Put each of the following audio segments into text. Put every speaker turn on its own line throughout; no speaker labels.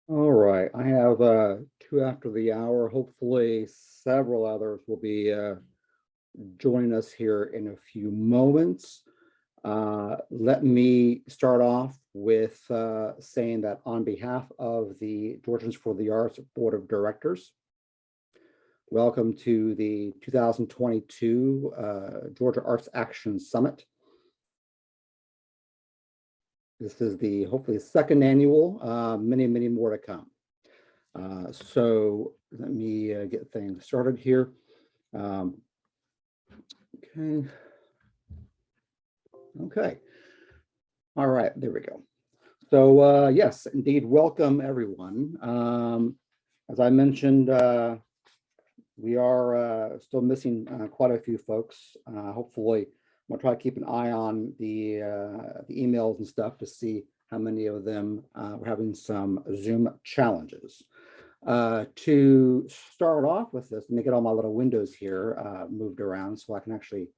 All right, I have two after the hour. Hopefully, several others will be joining us here in a few moments. Let me start off with saying that on behalf of the Georgians for the Arts Board of Directors, welcome to the 2022 Georgia Arts Action Summit. This is the hopefully second annual, many more to come. So let me get things started here. Okay. All right, there we go. So yes, indeed, welcome everyone. As I mentioned, we are still missing quite a few folks. Hopefully, I'm gonna try to keep an eye on the emails and stuff to see how many of them are having some Zoom challenges. To start off with this, let me get all my little windows here moved around so I can actually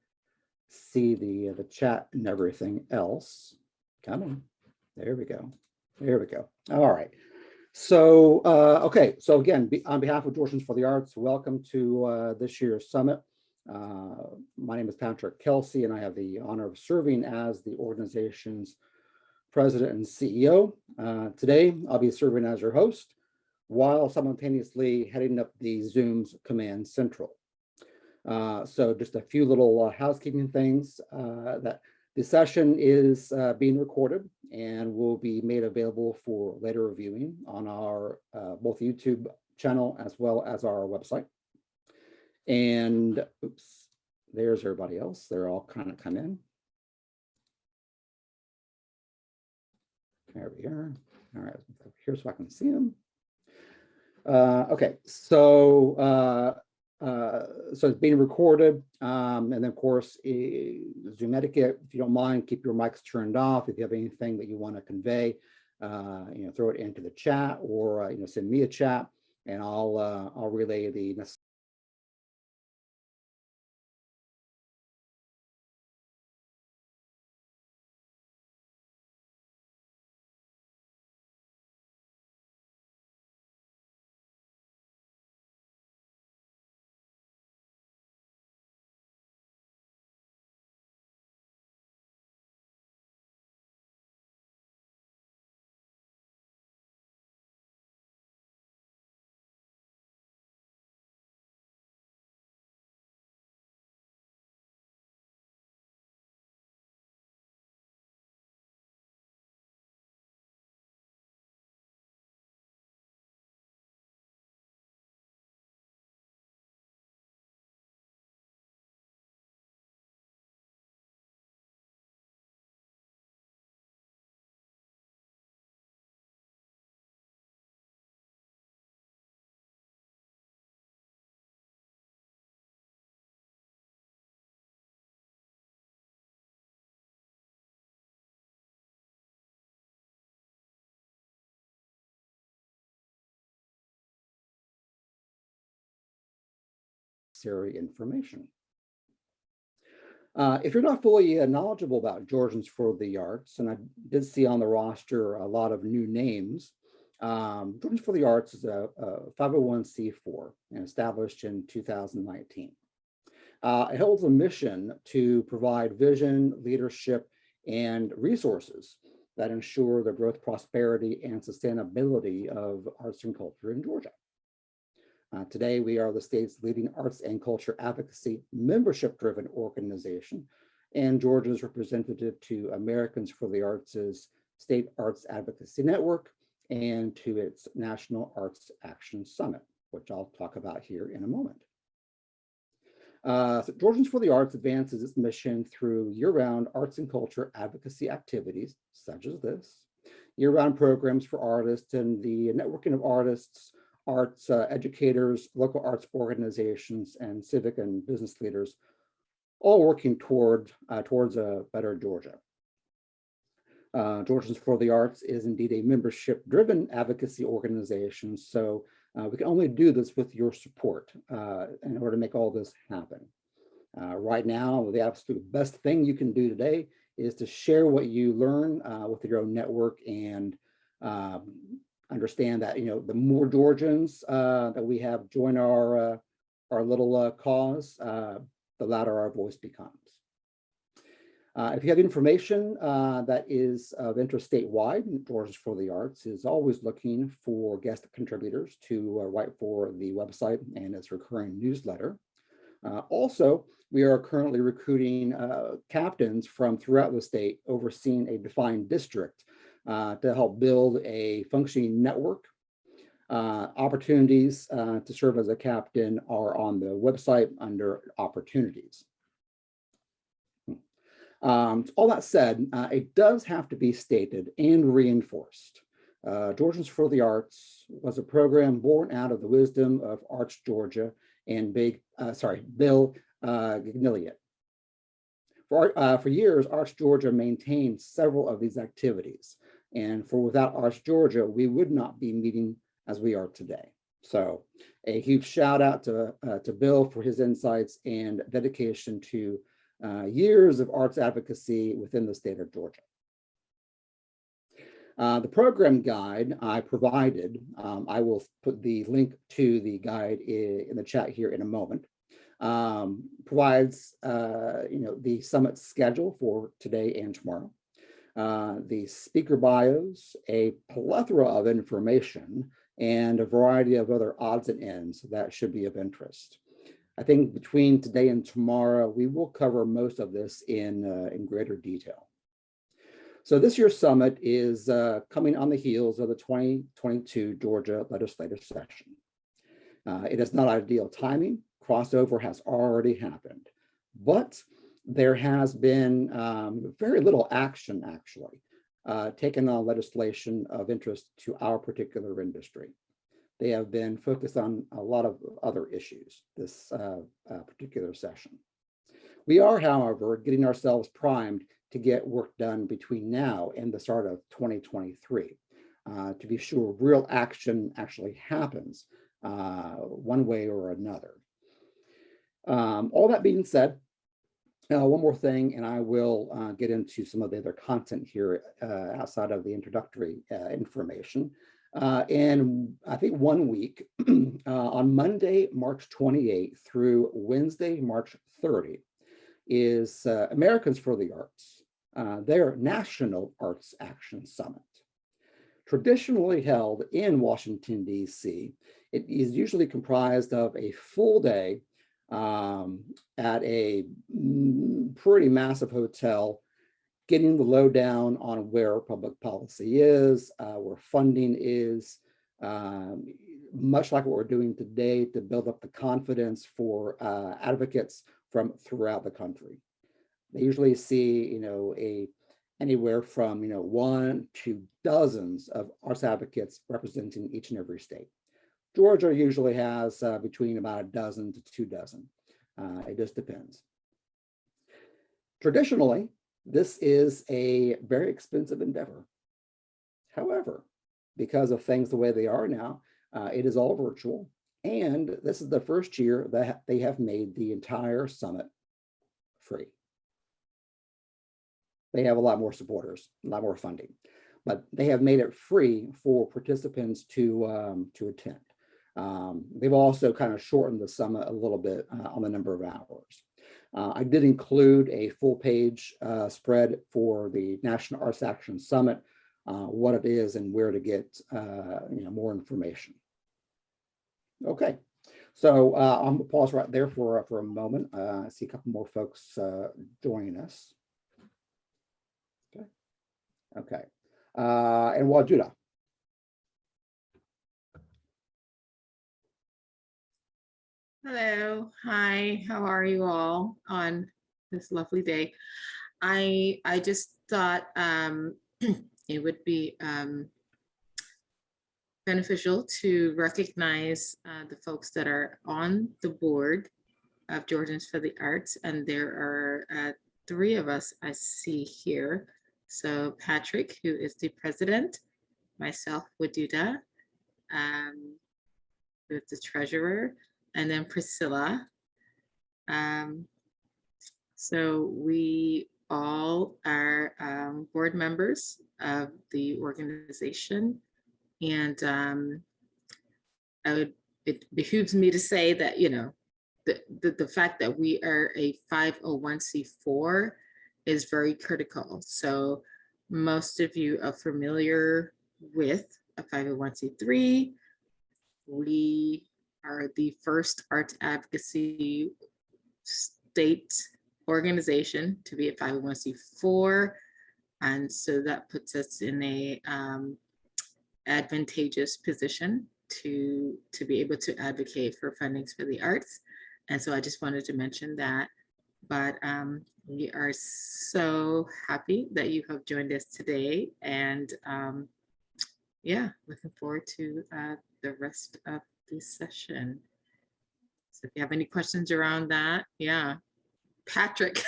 see the chat and everything else. Come on, there we go. All right. So, okay. So again, on behalf of Georgians for the Arts, welcome to this year's summit. My name is Patrick Kelsey, and I have the honor of serving as the organization's president and CEO. Today, I'll be serving as your host while simultaneously heading up the Zoom's Command Central. So just a few little housekeeping things that the session is being recorded and will be made available for later reviewing on our both YouTube channel as well as our website. And oops, there's everybody else. They're all kind of come in. There we are. All right, here so I can see them. Okay, so so it's being recorded, and then of course, Zoom etiquette. If you don't mind, keep your mics turned off. If you have anything that you want to convey, throw it into the chat or send me a chat, and I'll relay the necessary information. If you're not fully knowledgeable about Georgians for the Arts, and I did see on the roster a lot of new names, Georgians for the Arts is a 501c4 and established in 2019. It holds a mission to provide vision, leadership, and resources that ensure the growth, prosperity, and sustainability of arts and culture in Georgia. Today, we are the state's leading arts and culture advocacy membership-driven organization, and Georgia's representative to Americans for the Arts' State Arts Advocacy Network and to its National Arts Action Summit, which I'll talk about here in a moment. So Georgians for the Arts advances its mission through year-round arts and culture advocacy activities, such as this, year-round programs for artists and the networking of artists, arts educators, local arts organizations, and civic and business leaders, all working towards a better Georgia. Georgians for the Arts is indeed a membership-driven advocacy organization, so we can only do this with your support in order to make all this happen. Right now, the absolute best thing you can do today is to share what you learn with your own network and understand that, the more Georgians that we have join our little cause, the louder our voice becomes. If you have information that is of interest statewide, Georgians for the Arts is always looking for guest contributors to write for the website and its recurring newsletter. Also, we are currently recruiting captains from throughout the state overseeing a defined district to help build a functioning network. Opportunities to serve as a captain are on the website under opportunities. All that said, it does have to be stated and reinforced. Georgians for the Arts was a program born out of the wisdom of Arts Georgia and Bill Gigniot. For years, Arts Georgia maintained several of these activities, and without Arts Georgia, we would not be meeting as we are today. So, a huge shout out to Bill for his insights and dedication to years of arts advocacy within the state of Georgia. The program guide I provided, I will put the link to the guide in the chat here in a moment, provides the summit schedule for today and tomorrow, the speaker bios, a plethora of information, and a variety of other odds and ends that should be of interest. I think between today and tomorrow, we will cover most of this in greater detail. So this year's summit is coming on the heels of the 2022 Georgia legislative session. It is not ideal timing. Crossover has already happened, but there has been very little action actually taken on legislation of interest to our particular industry. They have been focused on a lot of other issues this particular session. We are, however, getting ourselves primed to get work done between now and the start of 2023 to be sure real action actually happens one way or another. All that being said, one more thing, and I will get into some of the other content here outside of the introductory information. And I think 1 week on Monday, March 28th through Wednesday, March 30th is Americans for the Arts, their National Arts Action Summit. Traditionally held in Washington, D.C., it is usually comprised of a full day at a pretty massive hotel, getting the lowdown on where public policy is, where funding is, much like what we're doing today to build up the confidence for advocates from throughout the country. They usually see, anywhere from, 1 to dozens of arts advocates representing each and every state. Georgia usually has between about a dozen to 2 dozen. It just depends. Traditionally, this is a very expensive endeavor. However, because of things the way they are now, it is all virtual. And this is the first year that they have made the entire summit free. They have a lot more supporters, a lot more funding, but they have made it free for participants to attend. They've also kind of shortened the summit a little bit on the number of hours. I did include a full page spread for the National Arts Action Summit, what it is and where to get more information. Okay, so I'm gonna pause right there for a moment. I see a couple more folks joining us. Okay, and Wajuda.
Hello, hi, how are you all on this lovely day? I just thought it would be beneficial to recognize the folks that are on the board of Georgians for the Arts, and there are 3 of us I see here. So Patrick, who is the president, myself, Waduda, with the treasurer, and then Priscilla. So we all are board members of the organization, And it behooves me to say that, the fact that we are a 501c4 is very critical. So most of you are familiar with a 501c3. We are the first arts advocacy state organization to be a 501c4. And so that puts us in a advantageous position to be able to advocate for fundings for the arts. And so I just wanted to mention that. But we are so happy that you have joined us today. And yeah, looking forward to the rest of the session. So if you have any questions around that, yeah, Patrick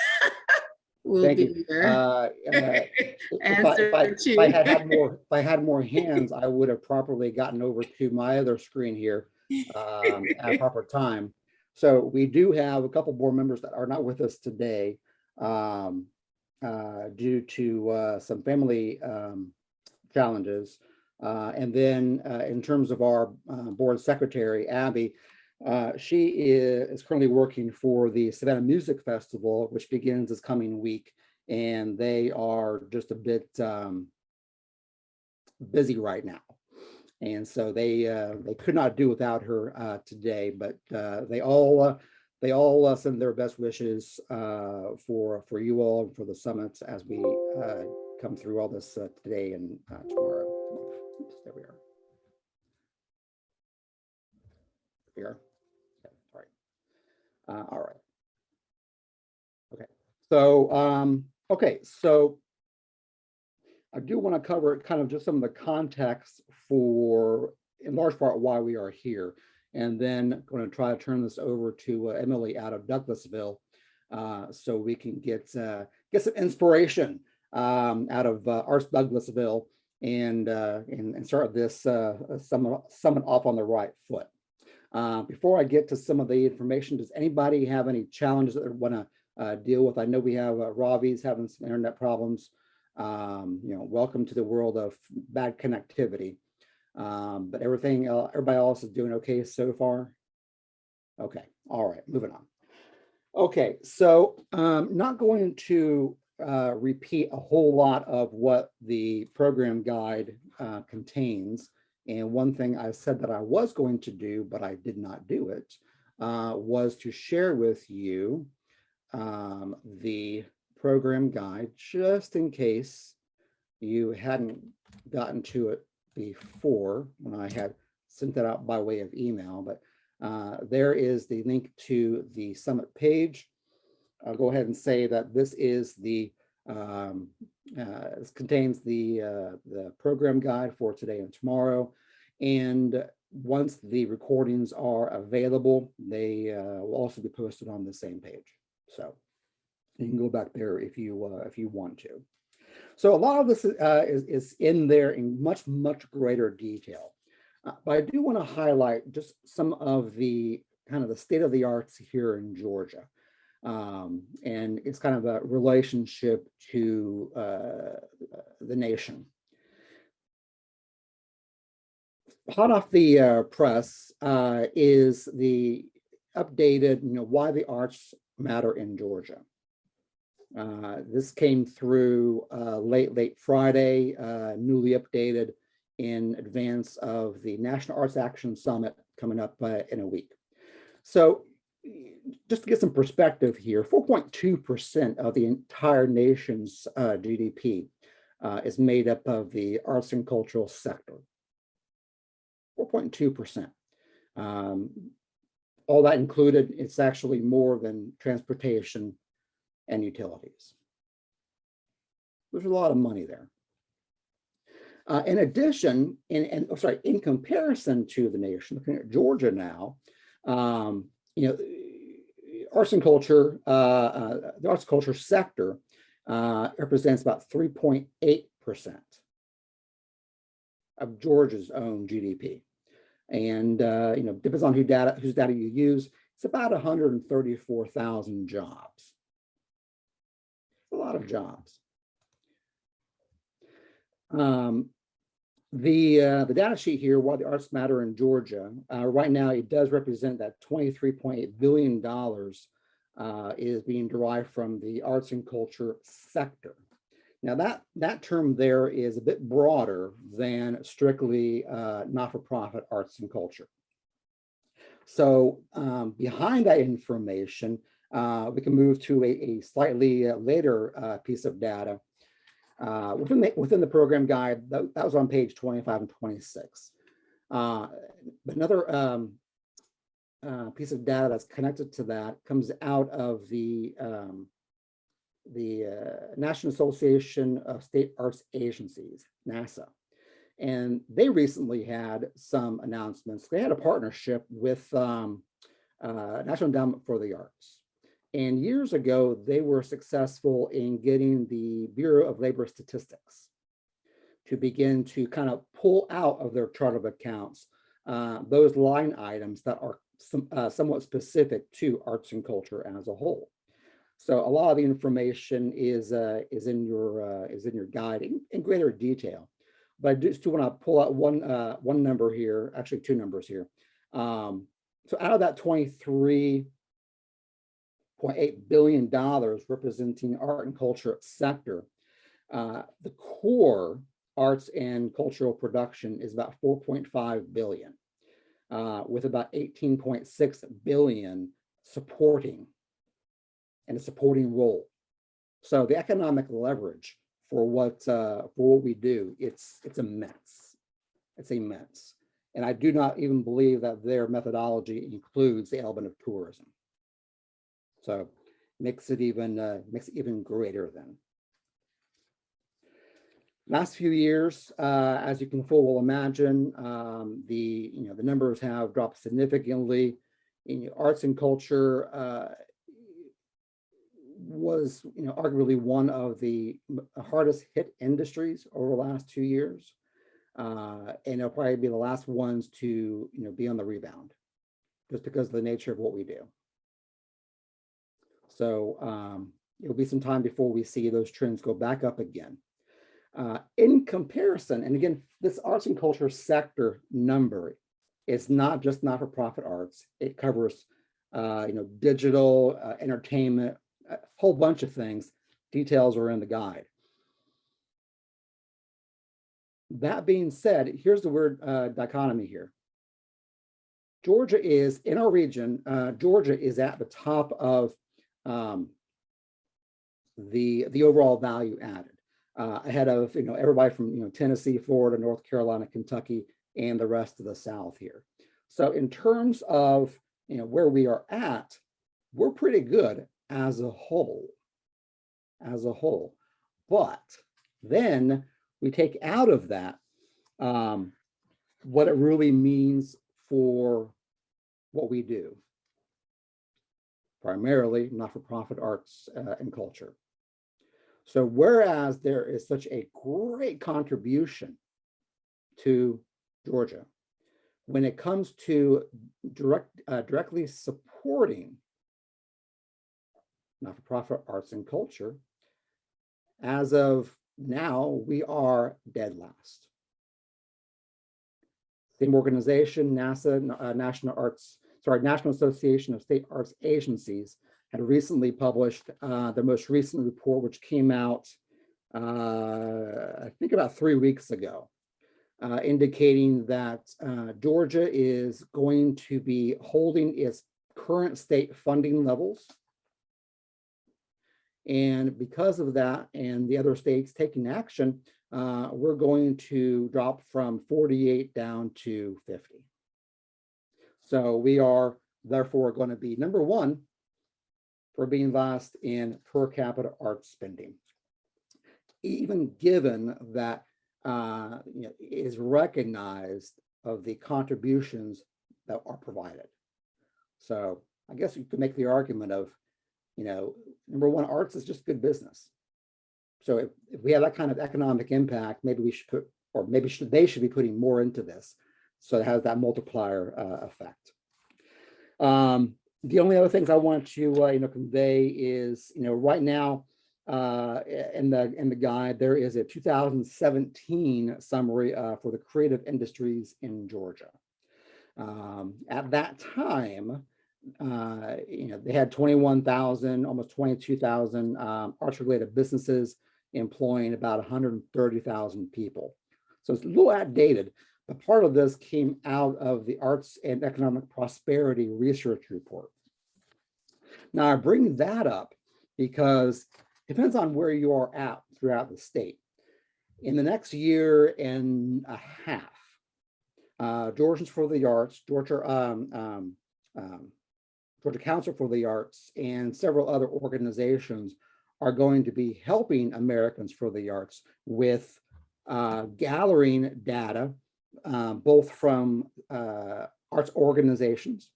will
Thank
be
you.
here.
If I had more hands, I would have properly gotten over to my other screen here at a proper time. So we do have a couple board members that are not with us today due to some family challenges. And then in terms of our board secretary, Abby, she is currently working for the Savannah Music Festival, which begins this coming week. And they are just a bit busy right now. And so they could not do without her today, but they all send their best wishes for you all and for the summits as we come through all this today and tomorrow. Oops, there we are. Here. Okay, all right. All right. Okay. So okay, so I do want to cover kind of just some of the context for, in large part, why we are here. And then I'm going to try to turn this over to Emily out of Douglasville so we can get some inspiration out of Arts Douglasville and start this summit off on the right foot. Before I get to some of the information, does anybody have any challenges that they want to deal with? I know we have Ravi's having some internet problems. Welcome to the world of bad connectivity. But everybody else is doing okay so far? Okay, all right, moving on. Okay, so not going to repeat a whole lot of what the program guide contains. And one thing I said that I was going to do, but I did not do it, was to share with you the program guide, just in case you hadn't gotten to it before when I had sent that out by way of email. But there is the link to the summit page. I'll go ahead and say that this is this contains the program guide for today and tomorrow. And once the recordings are available, they will also be posted on the same page. So you can go back there if you want to. So a lot of this is in there in much greater detail. But I do want to highlight just some of the kind of the state of the arts here in Georgia. And it's kind of a relationship to the nation. Hot off the press is the updated, why the arts matter in Georgia. This came through late Friday, newly updated in advance of the National Arts Action Summit coming up in a week. So just to get some perspective here, 4.2% of the entire nation's GDP is made up of the arts and cultural sector. 4.2%. All that included, it's actually more than transportation and utilities. There's a lot of money there. In addition, in comparison to the nation, looking at Georgia now, arts and culture, the arts and culture sector represents about 3.8% of Georgia's own GDP. And depends on whose data you use, it's about 134,000 jobs. A lot of jobs. The data sheet here, Why the Arts Matter in Georgia, right now it does represent that $23.8 billion is being derived from the arts and culture sector. Now that term there is a bit broader than strictly not-for-profit arts and culture. So behind that information, we can move to a slightly later piece of data. Within the program guide, that was on page 25 and 26. Another piece of data that's connected to that comes out of the National Association of State Arts Agencies, NASA. And they recently had some announcements. They had a partnership with National Endowment for the Arts. And years ago, they were successful in getting the Bureau of Labor Statistics to begin to kind of pull out of their chart of accounts those line items that are somewhat specific to arts and culture as a whole. So a lot of the information is in your guide in greater detail. But I just want to pull out one number here, actually two numbers here. So out of that $23.8 billion representing art and culture sector, the core arts and cultural production is about 4.5 billion, with about 18.6 billion supporting and a supporting role. So the economic leverage for what we do, it's immense. It's immense. And I do not even believe that their methodology includes the element of tourism. So makes it even greater then. Last few years, as you can full well imagine, the numbers have dropped significantly. In arts and culture was arguably one of the hardest hit industries over the last 2 years, and it'll probably be the last ones to be on the rebound, just because of the nature of what we do. So it'll be some time before we see those trends go back up again. In comparison, and again, this arts and culture sector number is not just not-for-profit arts. It covers, digital, entertainment, a whole bunch of things. Details are in the guide. That being said, here's the word dichotomy here. Georgia is, in our region, Georgia is at the top of the overall value added. Ahead of everybody from Tennessee, Florida, North Carolina, Kentucky, and the rest of the South here. So in terms of where we are at, we're pretty good as a whole. But then we take out of that what it really means for what we do, primarily not-for-profit arts and culture. So whereas there is such a great contribution to Georgia, when it comes to directly supporting not-for-profit arts and culture, as of now, we are dead last. Same organization, NASA, National Association of State Arts Agencies, had recently published their most recent report, which came out, I think about 3 weeks ago, indicating that Georgia is going to be holding its current state funding levels. And because of that and the other states taking action, we're going to drop from 48 down to 50. So we are therefore going to be number one for being last in per capita art spending, even given that it is recognized of the contributions that are provided. So I guess you could make the argument of, number one, arts is just good business. So if we have that kind of economic impact, maybe we should put, or maybe they should be putting more into this, so it has that multiplier effect. The only other things I want to convey is, right now, in the guide, there is a 2017 summary for the creative industries in Georgia. At that time, they had 21,000, almost 22,000 arts-related businesses employing about 130,000 people. So it's a little outdated, but part of this came out of the Arts and Economic Prosperity Research Report. Now, I bring that up because it depends on where you are at throughout the state. In the next year and a half, Georgians for the Arts, Georgia Council for the Arts, and several other organizations are going to be helping Americans for the Arts with gathering data, both from arts organizations,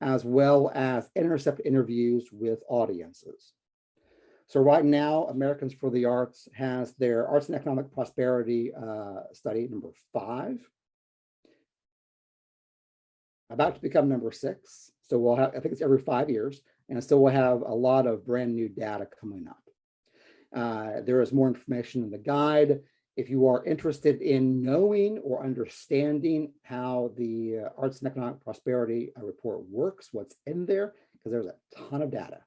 as well as intercept interviews with audiences. So right now, Americans for the Arts has their Arts and Economic Prosperity study number 5, about to become number 6. So we'll have, I think it's every 5 years, and so we'll have a lot of brand new data coming up. There is more information in the guide. If you are interested in knowing or understanding how the Arts and Economic Prosperity Report works, what's in there, because there's a ton of data,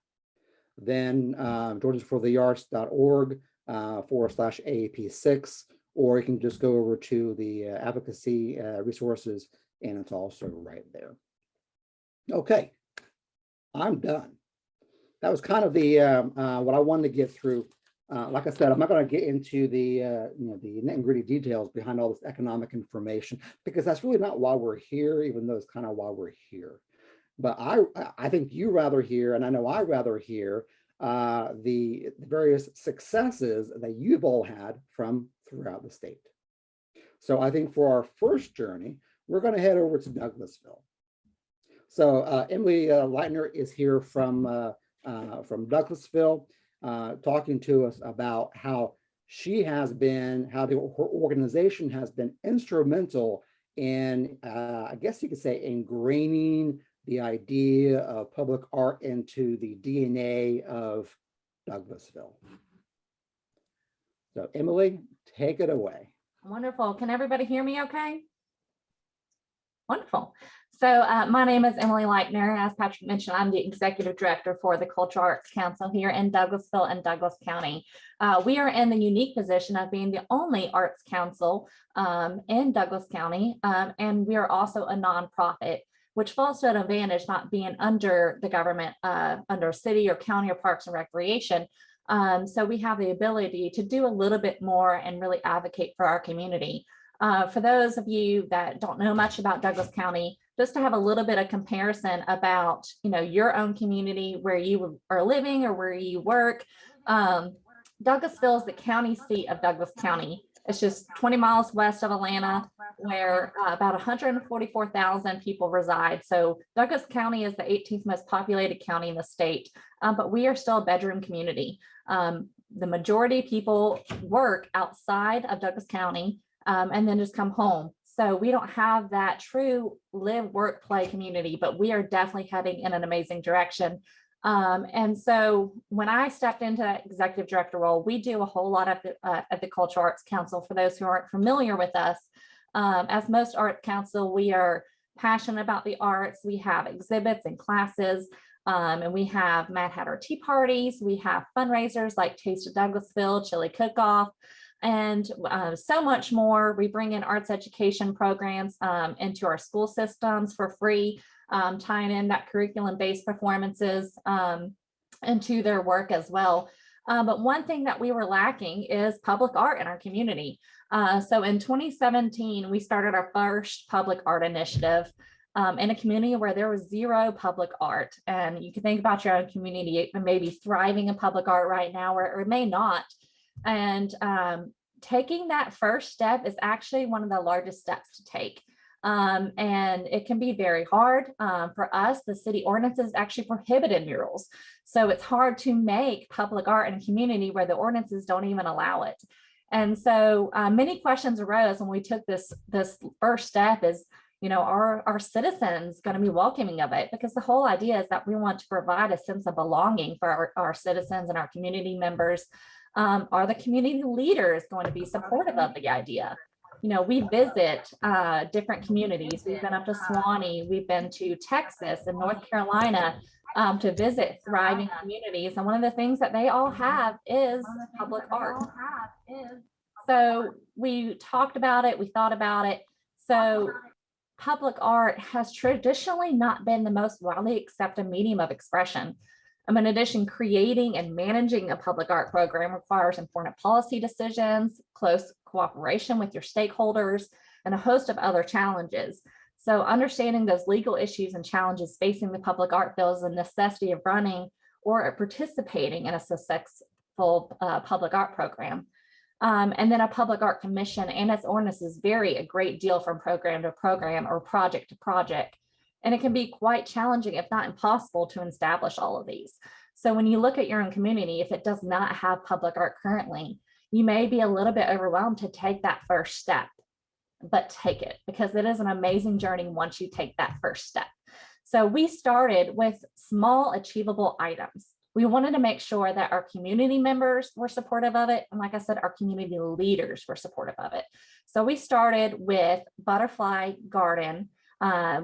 then georgiansforthearts.org /AAP6, or you can just go over to the Advocacy resources, and it's also right there. Okay, I'm done. That was kind of the what I wanted to get through. Like I said, I'm not going to get into the the nitty gritty details behind all this economic information, because that's really not why we're here, even though it's kind of why we're here. But I think you rather hear, and I know I rather hear the various successes that you've all had from throughout the state. So I think for our first journey, we're going to head over to Douglasville. So Emily Lightner is here from Douglasville, talking to us about how she has been, how her organization has been instrumental in, I guess you could say, ingraining the idea of public art into the DNA of Douglasville. So Emily, take it away.
Wonderful. Can everybody hear me okay? Wonderful. So my name is Emily Lightner. As Patrick mentioned, I'm the executive director for the Cultural Arts Council here in Douglasville and Douglas County. We are in the unique position of being the only arts council in Douglas County, and we are also a nonprofit, which falls to an advantage not being under the government, under city or county or parks and recreation. So we have the ability to do a little bit more and really advocate for our community. For those of you that don't know much about Douglas County, just to have a little bit of comparison about, your own community, where you are living or where you work. Douglasville is the county seat of Douglas County. It's just 20 miles west of Atlanta, where about 144,000 people reside. So Douglas County is the 18th most populated county in the state, but we are still a bedroom community. The majority of people work outside of Douglas County and then just come home. So we don't have that true live, work, play community, but we are definitely heading in an amazing direction. And so when I stepped into that executive director role, we do a whole lot at the Cultural Arts Council. For those who aren't familiar with us, as most arts council, we are passionate about the arts. We have exhibits and classes, and we have Mad Hatter tea parties. We have fundraisers like Taste of Douglasville, Chili Cook-Off, and so much more. We bring in arts education programs into our school systems for free, tying in that curriculum-based performances into their work as well. But one thing that we were lacking is public art in our community. So in 2017, we started our first public art initiative in a community where there was zero public art. And you can think about your own community, it may be thriving in public art right now, or it may not. And taking that first step is actually one of the largest steps to take. And it can be very hard. For us, the city ordinances actually prohibited murals. So it's hard to make public art in a community where the ordinances don't even allow it. And so many questions arose when we took this first step is, Are citizens going to be welcoming of it? Because the whole idea is that we want to provide a sense of belonging for our citizens and our community members. Are the community leaders going to be supportive of the idea? We visit different communities. We've been up to Swanee, we've been to Texas and North Carolina to visit thriving communities. And one of the things that they all have is public art. So we talked about it, we thought about it. So public art has traditionally not been the most widely accepted medium of expression. In addition, creating and managing a public art program requires important policy decisions, close cooperation with your stakeholders, and a host of other challenges. So understanding those legal issues and challenges facing the public art field is a necessity of running or participating in a successful public art program. And then a public art commission and its ordinances vary a great deal from program to program or project to project. And it can be quite challenging, if not impossible, to establish all of these. So when you look at your own community, if it does not have public art currently, you may be a little bit overwhelmed to take that first step, but take it, because it is an amazing journey once you take that first step. So we started with small achievable items. We wanted to make sure that our community members were supportive of it. And like I said, our community leaders were supportive of it. So we started with Butterfly Garden.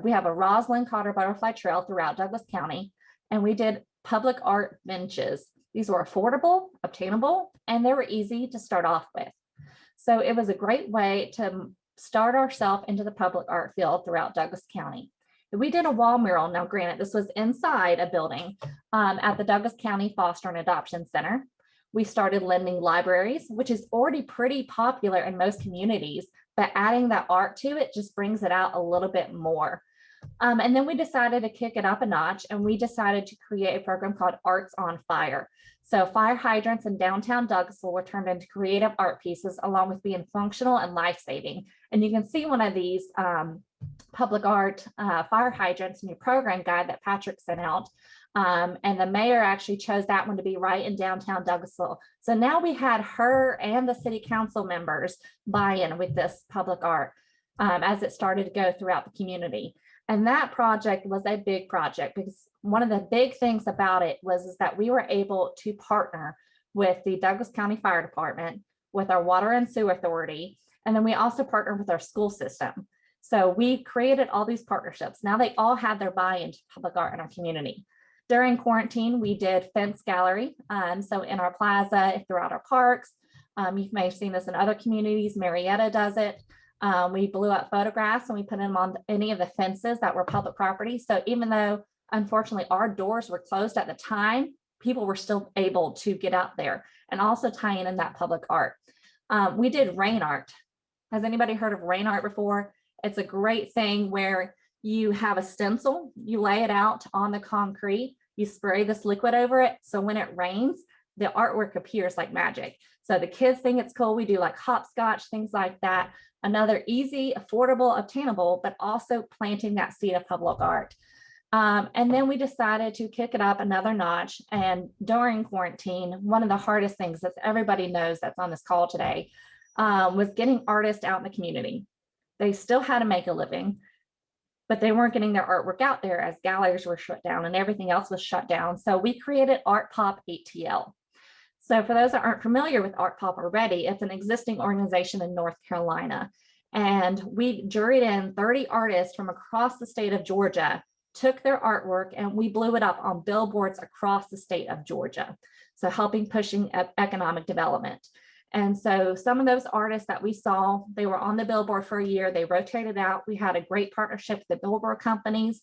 We have a Roslyn Cotter Butterfly Trail throughout Douglas County, and we did public art benches. These were affordable, obtainable, and they were easy to start off with. So it was a great way to start ourselves into the public art field throughout Douglas County. We did a wall mural. Now, granted, this was inside a building at the Douglas County Foster and Adoption Center. We started lending libraries, which is already pretty popular in most communities, but adding that art to it just brings it out a little bit more. And then we decided to kick it up a notch, and we decided to create a program called Arts on Fire. So fire hydrants in downtown Douglasville were turned into creative art pieces, along with being functional and life-saving. And you can see one of these public art fire hydrants in your program guide that Patrick sent out. And the mayor actually chose that one to be right in downtown Douglasville. So now we had her and the city council members buy in with this public art as it started to go throughout the community. And that project was a big project, because one of the big things about it was that we were able to partner with the Douglas County Fire Department, with our Water and Sewer Authority, and then we also partnered with our school system. So we created all these partnerships. Now they all have their buy-in to public art in our community. During quarantine, we did fence gallery. So in our plaza, throughout our parks, you may have seen this in other communities. Marietta does it. We blew up photographs and we put them on any of the fences that were public property. So even though, unfortunately, our doors were closed at the time, people were still able to get out there, and also tying in that public art. We did rain art. Has anybody heard of rain art before? It's a great thing where you have a stencil, you lay it out on the concrete, you spray this liquid over it. So when it rains, the artwork appears like magic. So the kids think it's cool. We do like hopscotch, things like that. Another easy, affordable, obtainable, but also planting that seed of public art. And then we decided to kick it up another notch. And during quarantine, one of the hardest things that everybody knows that's on this call today was getting artists out in the community. They still had to make a living, but they weren't getting their artwork out there as galleries were shut down and everything else was shut down. So we created Artpop Atl. So for those that aren't familiar with Artpop already, it's an existing organization in North Carolina. And we juried in 30 artists from across the state of Georgia, took their artwork, and we blew it up on billboards across the state of Georgia. So helping pushing economic development. And so some of those artists that we saw, they were on the billboard for a year, they rotated out. We had a great partnership with the billboard companies,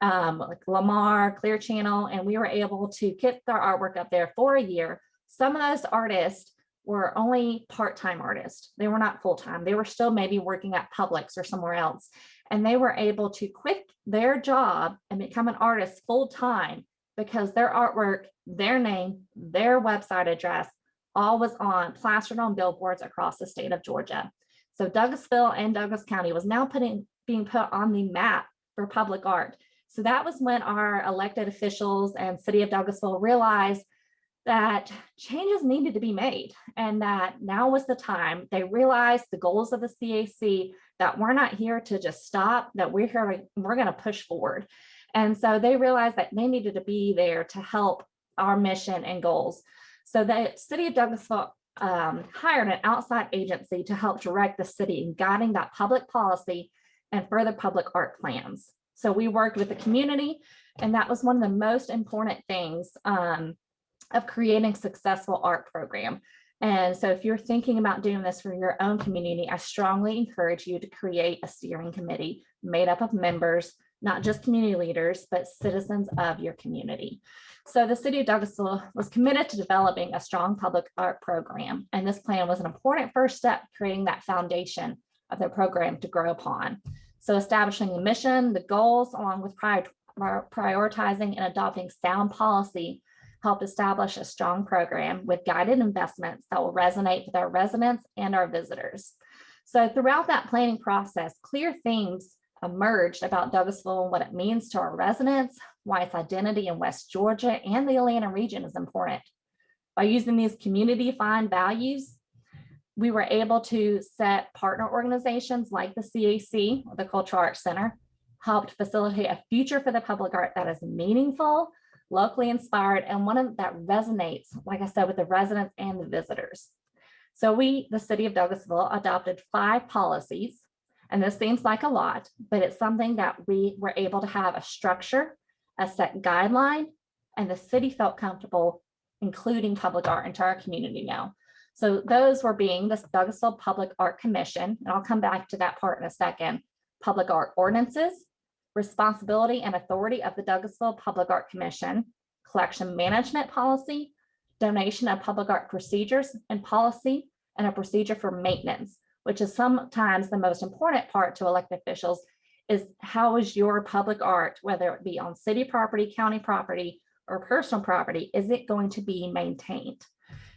like Lamar, Clear Channel, and we were able to get their artwork up there for a year. Some of those artists were only part-time artists. They were not full-time. They were still maybe working at Publix or somewhere else. And they were able to quit their job and become an artist full-time because their artwork, their name, their website address, all was plastered on billboards across the state of Georgia. So Douglasville and Douglas County was now being put on the map for public art. So that was when our elected officials and city of Douglasville realized that changes needed to be made and that now was the time. They realized the goals of the CAC, that we're not here to just stop, that we're going to push forward. And so they realized that they needed to be there to help our mission and goals. So the city of Douglasville hired an outside agency to help direct the city in guiding that public policy and further public art plans. So we worked with the community, and that was one of the most important things of creating a successful art program. And so if you're thinking about doing this for your own community, I strongly encourage you to create a steering committee made up of members, not just community leaders, but citizens of your community. So the city of Douglasville was committed to developing a strong public art program. And this plan was an important first step, creating that foundation of the program to grow upon. So establishing the mission, the goals, along with prioritizing and adopting sound policy helped establish a strong program with guided investments that will resonate with our residents and our visitors. So throughout that planning process, clear themes emerged about Douglasville and what it means to our residents, why its identity in West Georgia and the Atlanta region is important. By using these community-defined values, we were able to set partner organizations like the CAC, or the Cultural Arts Center, helped facilitate a future for the public art that is meaningful, locally inspired, and one that resonates, like I said, with the residents and the visitors. So we, the city of Douglasville, adopted 5 policies, and this seems like a lot, but it's something that we were able to have a structure, a set guideline, and the city felt comfortable including public art into our community now. So those were being the Douglasville Public Art Commission, and I'll come back to that part in a second, public art ordinances, responsibility and authority of the Douglasville Public Art Commission, collection management policy, donation of public art procedures and policy, and a procedure for maintenance, which is sometimes the most important part to elected officials, is how is your public art, whether it be on city property, county property, or personal property, is it going to be maintained?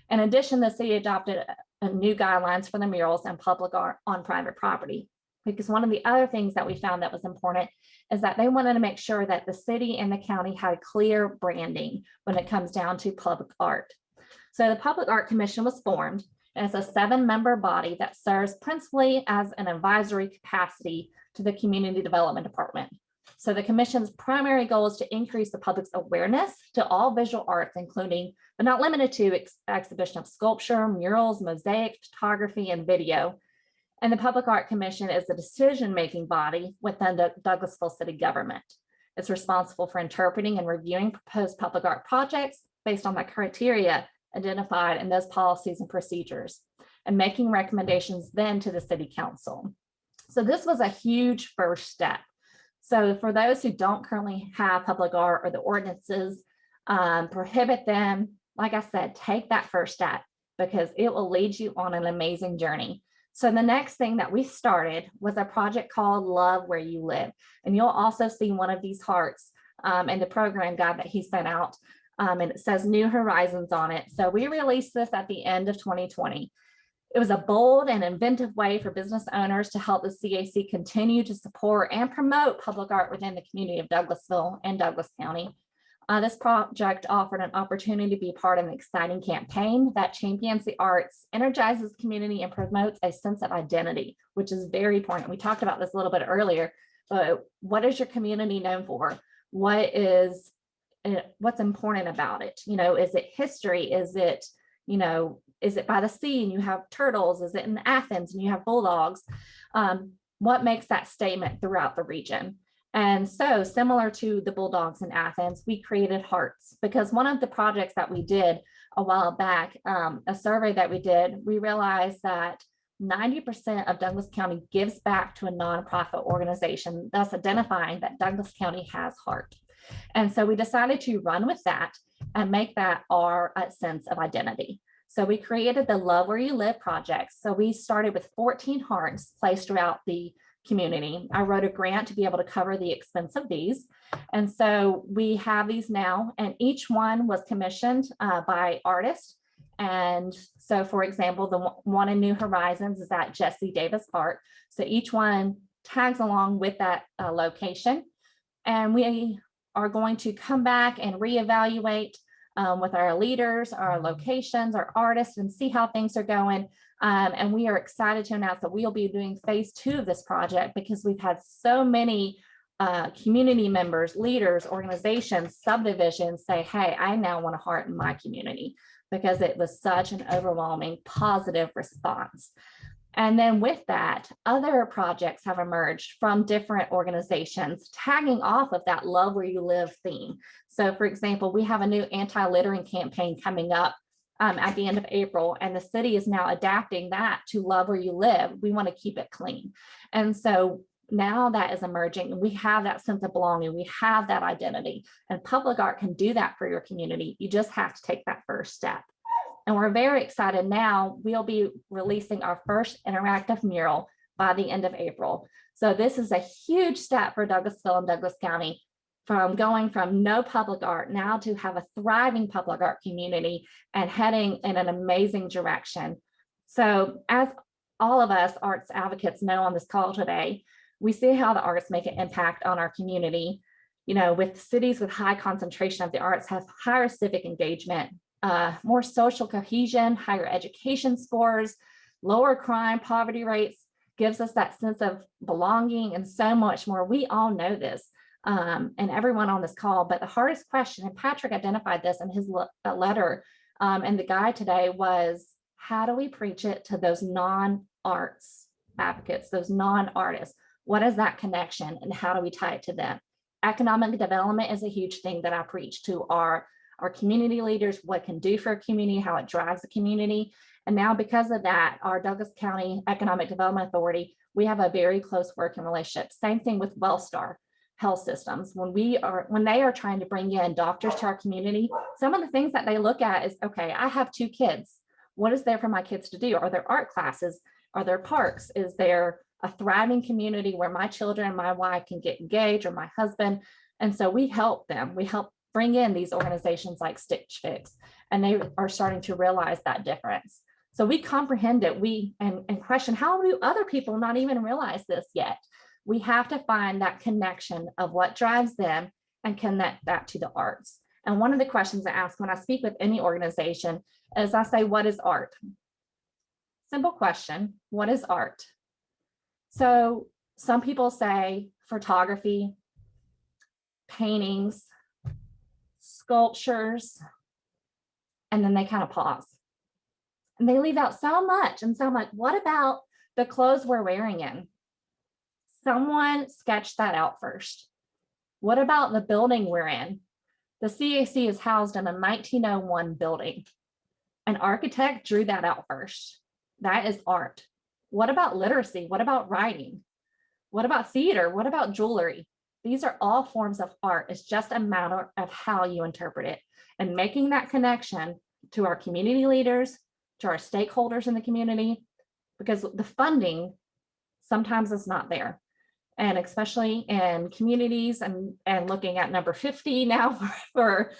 In addition, the city adopted a new guidelines for the murals and public art on private property, because one of the other things that we found that was important is that they wanted to make sure that the city and the county had clear branding when it comes down to public art. So the Public Art Commission was formed, and it's a 7-member body that serves principally as an advisory capacity to the Community Development Department. So the commission's primary goal is to increase the public's awareness to all visual arts, including, but not limited to, exhibition of sculpture, murals, mosaic, photography, and video. And the Public Art Commission is the decision-making body within the Douglasville city government. It's responsible for interpreting and reviewing proposed public art projects based on the criteria identified in those policies and procedures, and making recommendations then to the city council. So this was a huge first step. So for those who don't currently have public art or the ordinances prohibit them, like I said, take that first step because it will lead you on an amazing journey. So the next thing that we started was a project called Love Where You Live. And you'll also see one of these hearts in the program guide that he sent out. And it says New Horizons on it. So we released this at the end of 2020. It was a bold and inventive way for business owners to help the CAC continue to support and promote public art within the community of Douglasville and Douglas County. This project offered an opportunity to be part of an exciting campaign that champions the arts, energizes the community, and promotes a sense of identity, which is very important. We talked about this a little bit earlier, but what is your community known for? What's important about it? You know, is it history? Is it, you know, is it by the sea and you have turtles? Is it in Athens and you have bulldogs? What makes that statement throughout the region? And so similar to the bulldogs in Athens, we created hearts, because one of the projects that we did a while back, a survey that we did, we realized that 90% of Douglas County gives back to a nonprofit organization, thus identifying that Douglas County has heart. And so we decided to run with that and make that our sense of identity. So we created the Love Where You Live project. So we started with 14 hearts placed throughout the community. I wrote a grant to be able to cover the expense of these. And so we have these now, and each one was commissioned by artists. And so, for example, the one in New Horizons is at Jesse Davis Park. So each one tags along with that location. And we are going to come back and reevaluate with our leaders, our locations, our artists, and see how things are going. And we are excited to announce that we'll be doing phase 2 of this project because we've had so many community members, leaders, organizations, subdivisions say, hey, I now want a heart in my community, because it was such an overwhelming positive response. And then with that, other projects have emerged from different organizations tagging off of that love where you live theme. So for example, we have a new anti-littering campaign coming up at the end of April, and the city is now adapting that to love where you live. We want to keep it clean. And so now that is emerging, and we have that sense of belonging, we have that identity, and public art can do that for your community. You just have to take that first step. And we're very excited now. We'll be releasing our first interactive mural by the end of April. So this is a huge step for Douglasville and Douglas County, from going from no public art now to have a thriving public art community and heading in an amazing direction. So as all of us arts advocates know on this call today, we see how the arts make an impact on our community. You know, with cities with high concentration of the arts have higher civic engagement, more social cohesion, higher education scores, lower crime, poverty rates, gives us that sense of belonging and so much more. We all know this, and everyone on this call, but the hardest question, and Patrick identified this in his letter and the guide today, was how do we preach it to those non-arts advocates, those non-artists? What is that connection and how do we tie it to them? Economic development is a huge thing that I preach to our community leaders, what it can do for a community, how it drives the community. And now because of that, our Douglas County Economic Development Authority, we have a very close working relationship. Same thing with WellStar Health Systems. When they are trying to bring in doctors to our community, some of the things that they look at is, okay, I have 2 kids. What is there for my kids to do? Are there art classes? Are there parks? Is there a thriving community where my children and my wife can get engaged, or my husband? And so we help them. We help bring in these organizations like Stitch Fix, and they are starting to realize that difference. So we comprehend it, and question, how do other people not even realize this yet? We have to find that connection of what drives them and connect that to the arts. And one of the questions I ask when I speak with any organization is I say, what is art? Simple question, what is art? So some people say photography, paintings, sculptures, and then they kind of pause. And they leave out so much. And so I'm like, what about the clothes we're wearing in? Someone sketched that out first. What about the building we're in? The CAC is housed in a 1901 building. An architect drew that out first. That is art. What about literacy? What about writing? What about theater? What about jewelry? These are all forms of art. It's just a matter of how you interpret it, and making that connection to our community leaders, to our stakeholders in the community, because the funding sometimes is not there. And especially in communities, and looking at number 50 now for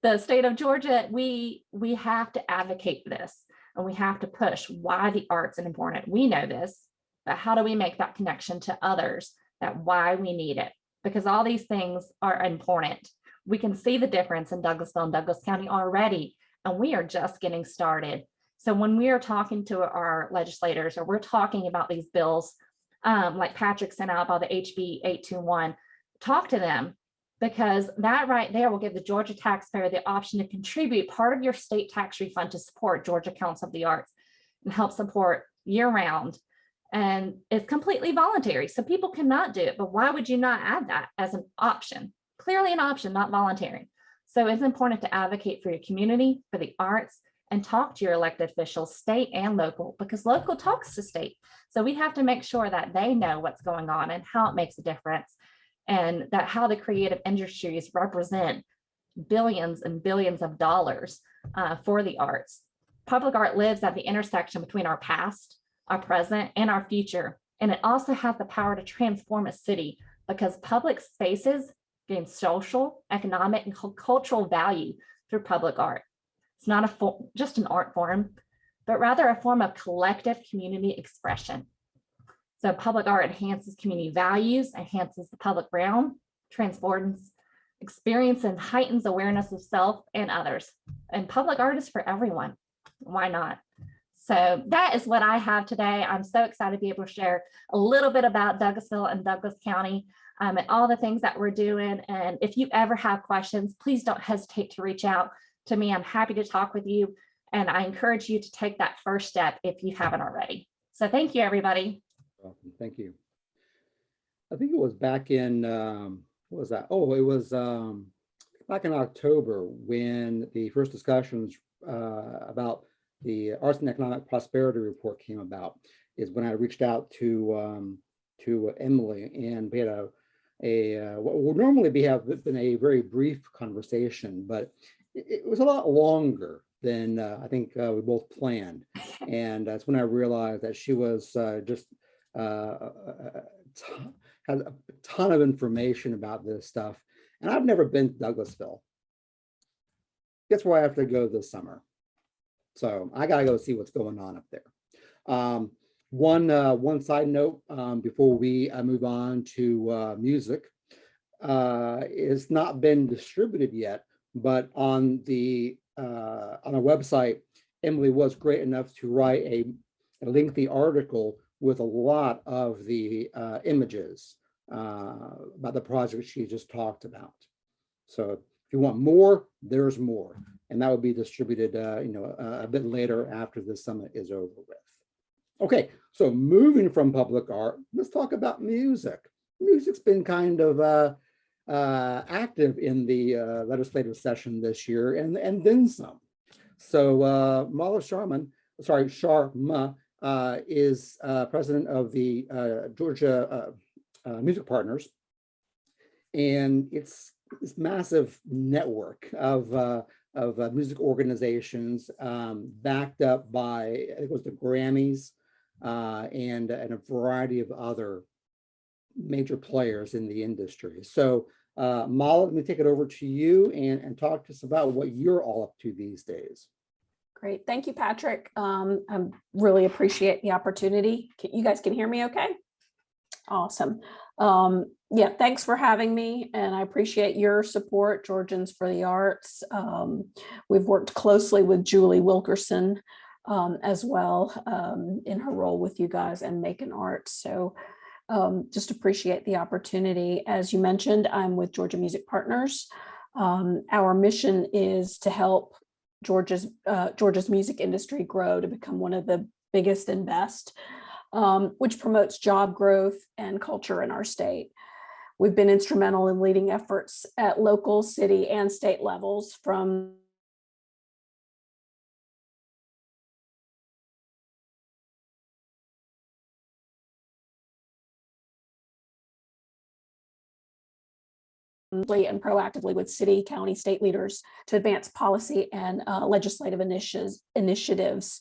the state of Georgia, we have to advocate this, and we have to push why the arts are important. We know this, but how do we make that connection to others, that why we need it? Because all these things are important. We can see the difference in Douglasville and Douglas County already, and we are just getting started. So when we are talking to our legislators, or we're talking about these bills, like Patrick sent out about the HB 821, talk to them, because that right there will give the Georgia taxpayer the option to contribute part of your state tax refund to support Georgia Council of the Arts and help support year-round. And it's completely voluntary, so people cannot do it. But why would you not add that as an option? Clearly an option, not voluntary. So it's important to advocate for your community, for the arts, and talk to your elected officials, state and local, because local talks to state. So we have to make sure that they know what's going on and how it makes a difference, and that how the creative industries represent billions and billions of dollars for the arts. Public art lives at the intersection between our past, our present, and our future. And it also has the power to transform a city, because public spaces gain social, economic, and cultural value through public art. It's not just an art form, but rather a form of collective community expression. So public art enhances community values, enhances the public realm, transforms experience and heightens awareness of self and others. And public art is for everyone. Why not? So that is what I have today. I'm so excited to be able to share a little bit about Douglasville and Douglas County and all the things that we're doing. And if you ever have questions, please don't hesitate to reach out to me. I'm happy to talk with you. And I encourage you to take that first step if you haven't already. So thank you, everybody.
Awesome. Thank you. I think it was back in, what was that? Oh, it was back in October when the first discussions about the Arts and Economic Prosperity Report came about, is when I reached out to Emily, and we had what would normally been a very brief conversation, but it was a lot longer than I think we both planned. And that's when I realized that she was just has a ton of information about this stuff. And I've never been to Douglasville. Guess where I have to go this summer? So I gotta go see what's going on up there. One side note before we move on to music, it's not been distributed yet, but on a website, Emily was great enough to write a lengthy article with a lot of the images about the project she just talked about. So if you want more, there's more, and that will be distributed, a bit later after the summit is over with. Okay, so moving from public art, let's talk about music. Music's been kind of active in the legislative session this year, and then some. So Mala Sharma is president of the Georgia Music Partners, and it's this massive network of music organizations backed up by, I think it was the Grammys and a variety of other major players in the industry. So Mala, let me take it over to you and talk to us about what you're all up to these days.
Great. Thank you, Patrick. I really appreciate the opportunity. You guys can hear me okay? Awesome. Yeah, thanks for having me, and I appreciate your support, Georgians for the Arts. We've worked closely with Julie Wilkerson as well in her role with you guys and Making Art. So just appreciate the opportunity. As you mentioned, I'm with Georgia Music Partners. Our mission is to help Georgia's music industry grow to become one of the biggest and best, which promotes job growth and culture in our state. We've been instrumental in leading efforts at local, city, and state levels, from and proactively with city, county, state leaders to advance policy and legislative initiatives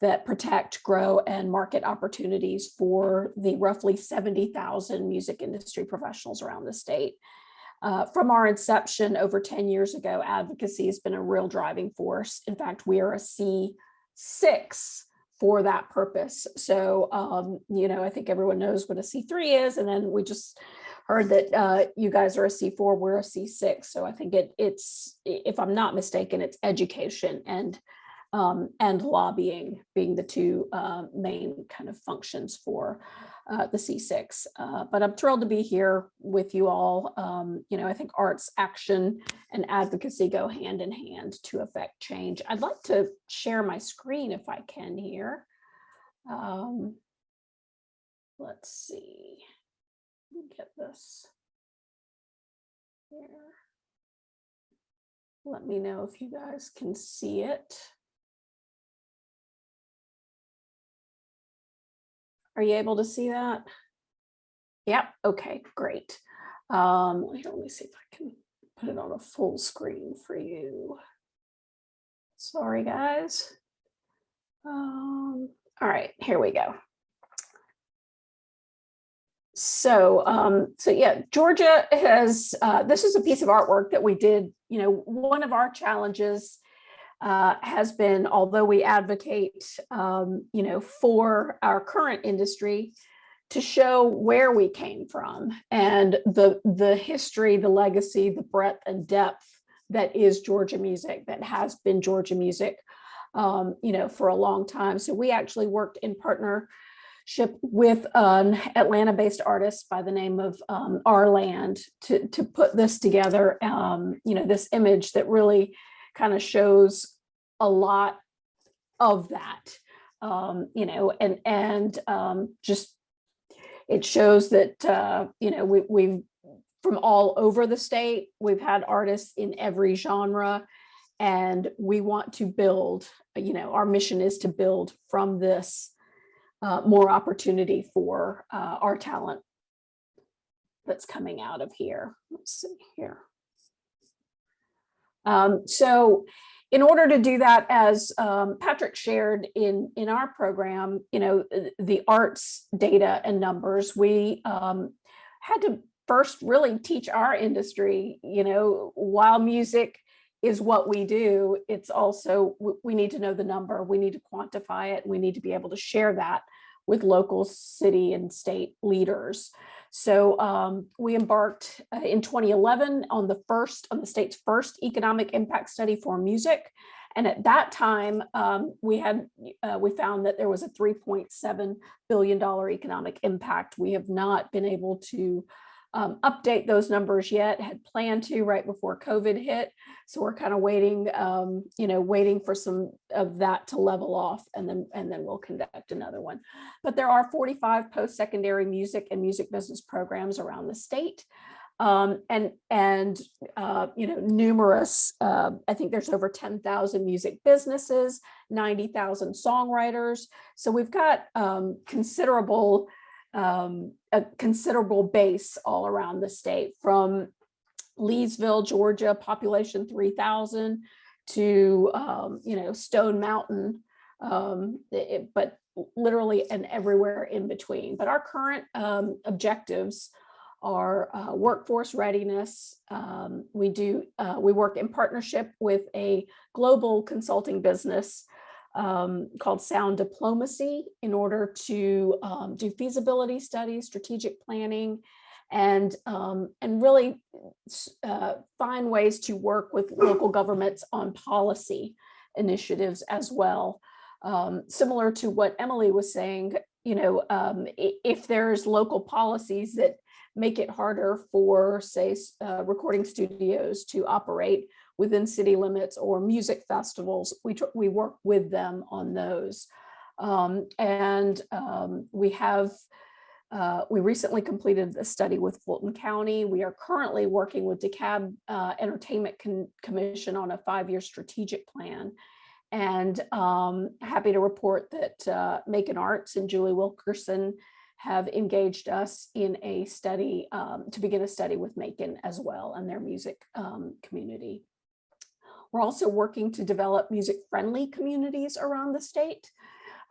that protect, grow, and market opportunities for the roughly 70,000 music industry professionals around the state. From our inception over 10 years ago, advocacy has been a real driving force. In fact, we are a C6 for that purpose. So, I think everyone knows what a C3 is, and then we just heard that you guys are a C4, we're a C6. So I think it's, if I'm not mistaken, it's education and lobbying being the two main kind of functions for the C6. But I'm thrilled to be here with you all. I think arts, action, and advocacy go hand in hand to affect change. I'd like to share my screen if I can here. Let's see. Let me get this here. Let me know if you guys can see it. Are you able to see that? Yep. Okay, great. Let me see if I can put it on a full screen for you. Sorry, guys. All right, here we go. So yeah, Georgia has, this is a piece of artwork that we did. One of our challenges has been, although we advocate, for our current industry to show where we came from and the history, the legacy, the breadth and depth that is Georgia music, that has been Georgia music, for a long time. So we actually worked in partnership with an Atlanta-based artist by the name of Our Land to put this together, this image that really kind of shows a lot of that, just it shows that, we've from all over the state, we've had artists in every genre, and we want to build, our mission is to build from this more opportunity for our talent that's coming out of here. Let's see here. So in order to do that, as Patrick shared in our program, the arts data and numbers, we had to first really teach our industry, while music is what we do, it's also, we need to know the number, we need to quantify it, and we need to be able to share that with local, city, and state leaders. So we embarked in 2011 on the state's first economic impact study for music. And at that time, we found that there was a $3.7 billion economic impact. We have not been able to update those numbers yet, had planned to right before COVID hit. So we're kind of waiting, waiting for some of that to level off, and then we'll conduct another one. But there are 45 post-secondary music and music business programs around the state. Numerous, I think there's over 10,000 music businesses, 90,000 songwriters. So we've got a considerable base all around the state, from Leesville, Georgia, population 3,000, to Stone Mountain, but literally and everywhere in between. But our current objectives are workforce readiness. We work in partnership with a global consulting business called Sound Diplomacy, in order to do feasibility studies, strategic planning, and really find ways to work with local governments on policy initiatives as well. Similar to what Emily was saying, if there's local policies that make it harder for, say, recording studios to operate within city limits, or music festivals, we work with them on those. We recently completed a study with Fulton County. We are currently working with DeKalb Entertainment Commission on a 5-year strategic plan. And happy to report that Macon Arts and Julie Wilkerson have engaged us in a study, to begin a study with Macon as well, and their music community. We're also working to develop music-friendly communities around the state,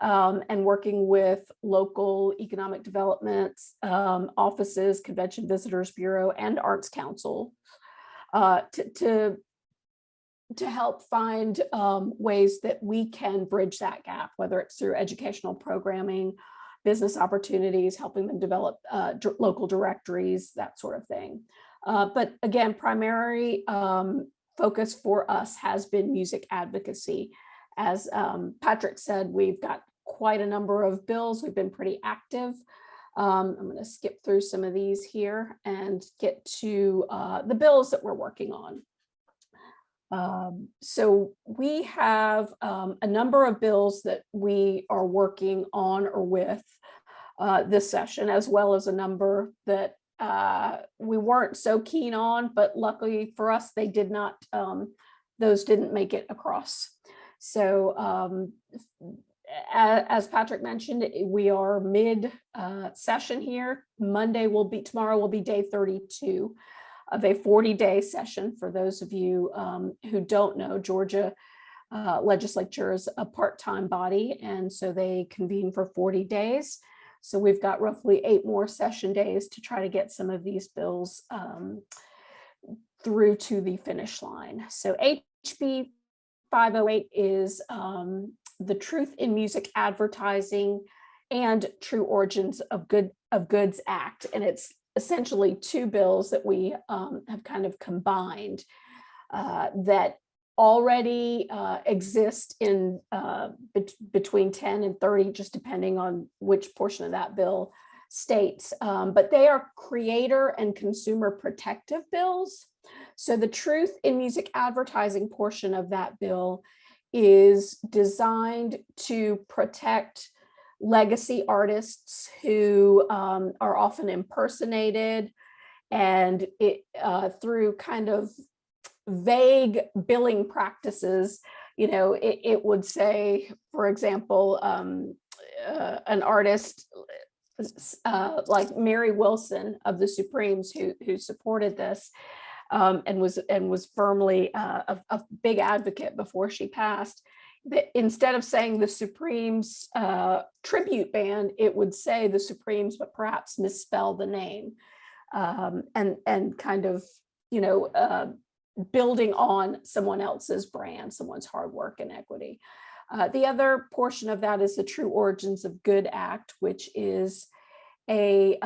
and working with local economic developments, offices, Convention Visitors Bureau, and Arts Council to help find ways that we can bridge that gap, whether it's through educational programming, business opportunities, helping them develop local directories, that sort of thing. But again, primary focus for us has been music advocacy. As Patrick said, we've got quite a number of bills. We've been pretty active. I'm going to skip through some of these here and get to the bills that we're working on. So we have a number of bills that we are working on or with this session, as well as a number that we weren't so keen on, but luckily for us, they did not, those didn't make it across. So as Patrick mentioned, we are mid session here. Tomorrow will be day 32 of a 40-day session. For those of you who don't know, Georgia legislature is a part-time body, and so they convene for 40 days. So we've got roughly 8 more session days to try to get some of these bills through to the finish line. So HB 508 is the Truth in Music Advertising and True Origins of Good of Goods Act, and it's essentially two bills that we have kind of combined that already exist in between 10 and 30, just depending on which portion of that bill states, but they are creator and consumer protective bills. So the truth in music advertising portion of that bill is designed to protect legacy artists who are often impersonated, and through kind of vague billing practices, it would say, for example, an artist like Mary Wilson of the Supremes, who supported this and was firmly a big advocate before she passed, that instead of saying the Supremes tribute band, it would say the Supremes, but perhaps misspell the name, and kind of, building on someone else's brand, someone's hard work and equity. The other portion of that is the True Origins of Good Act, which is it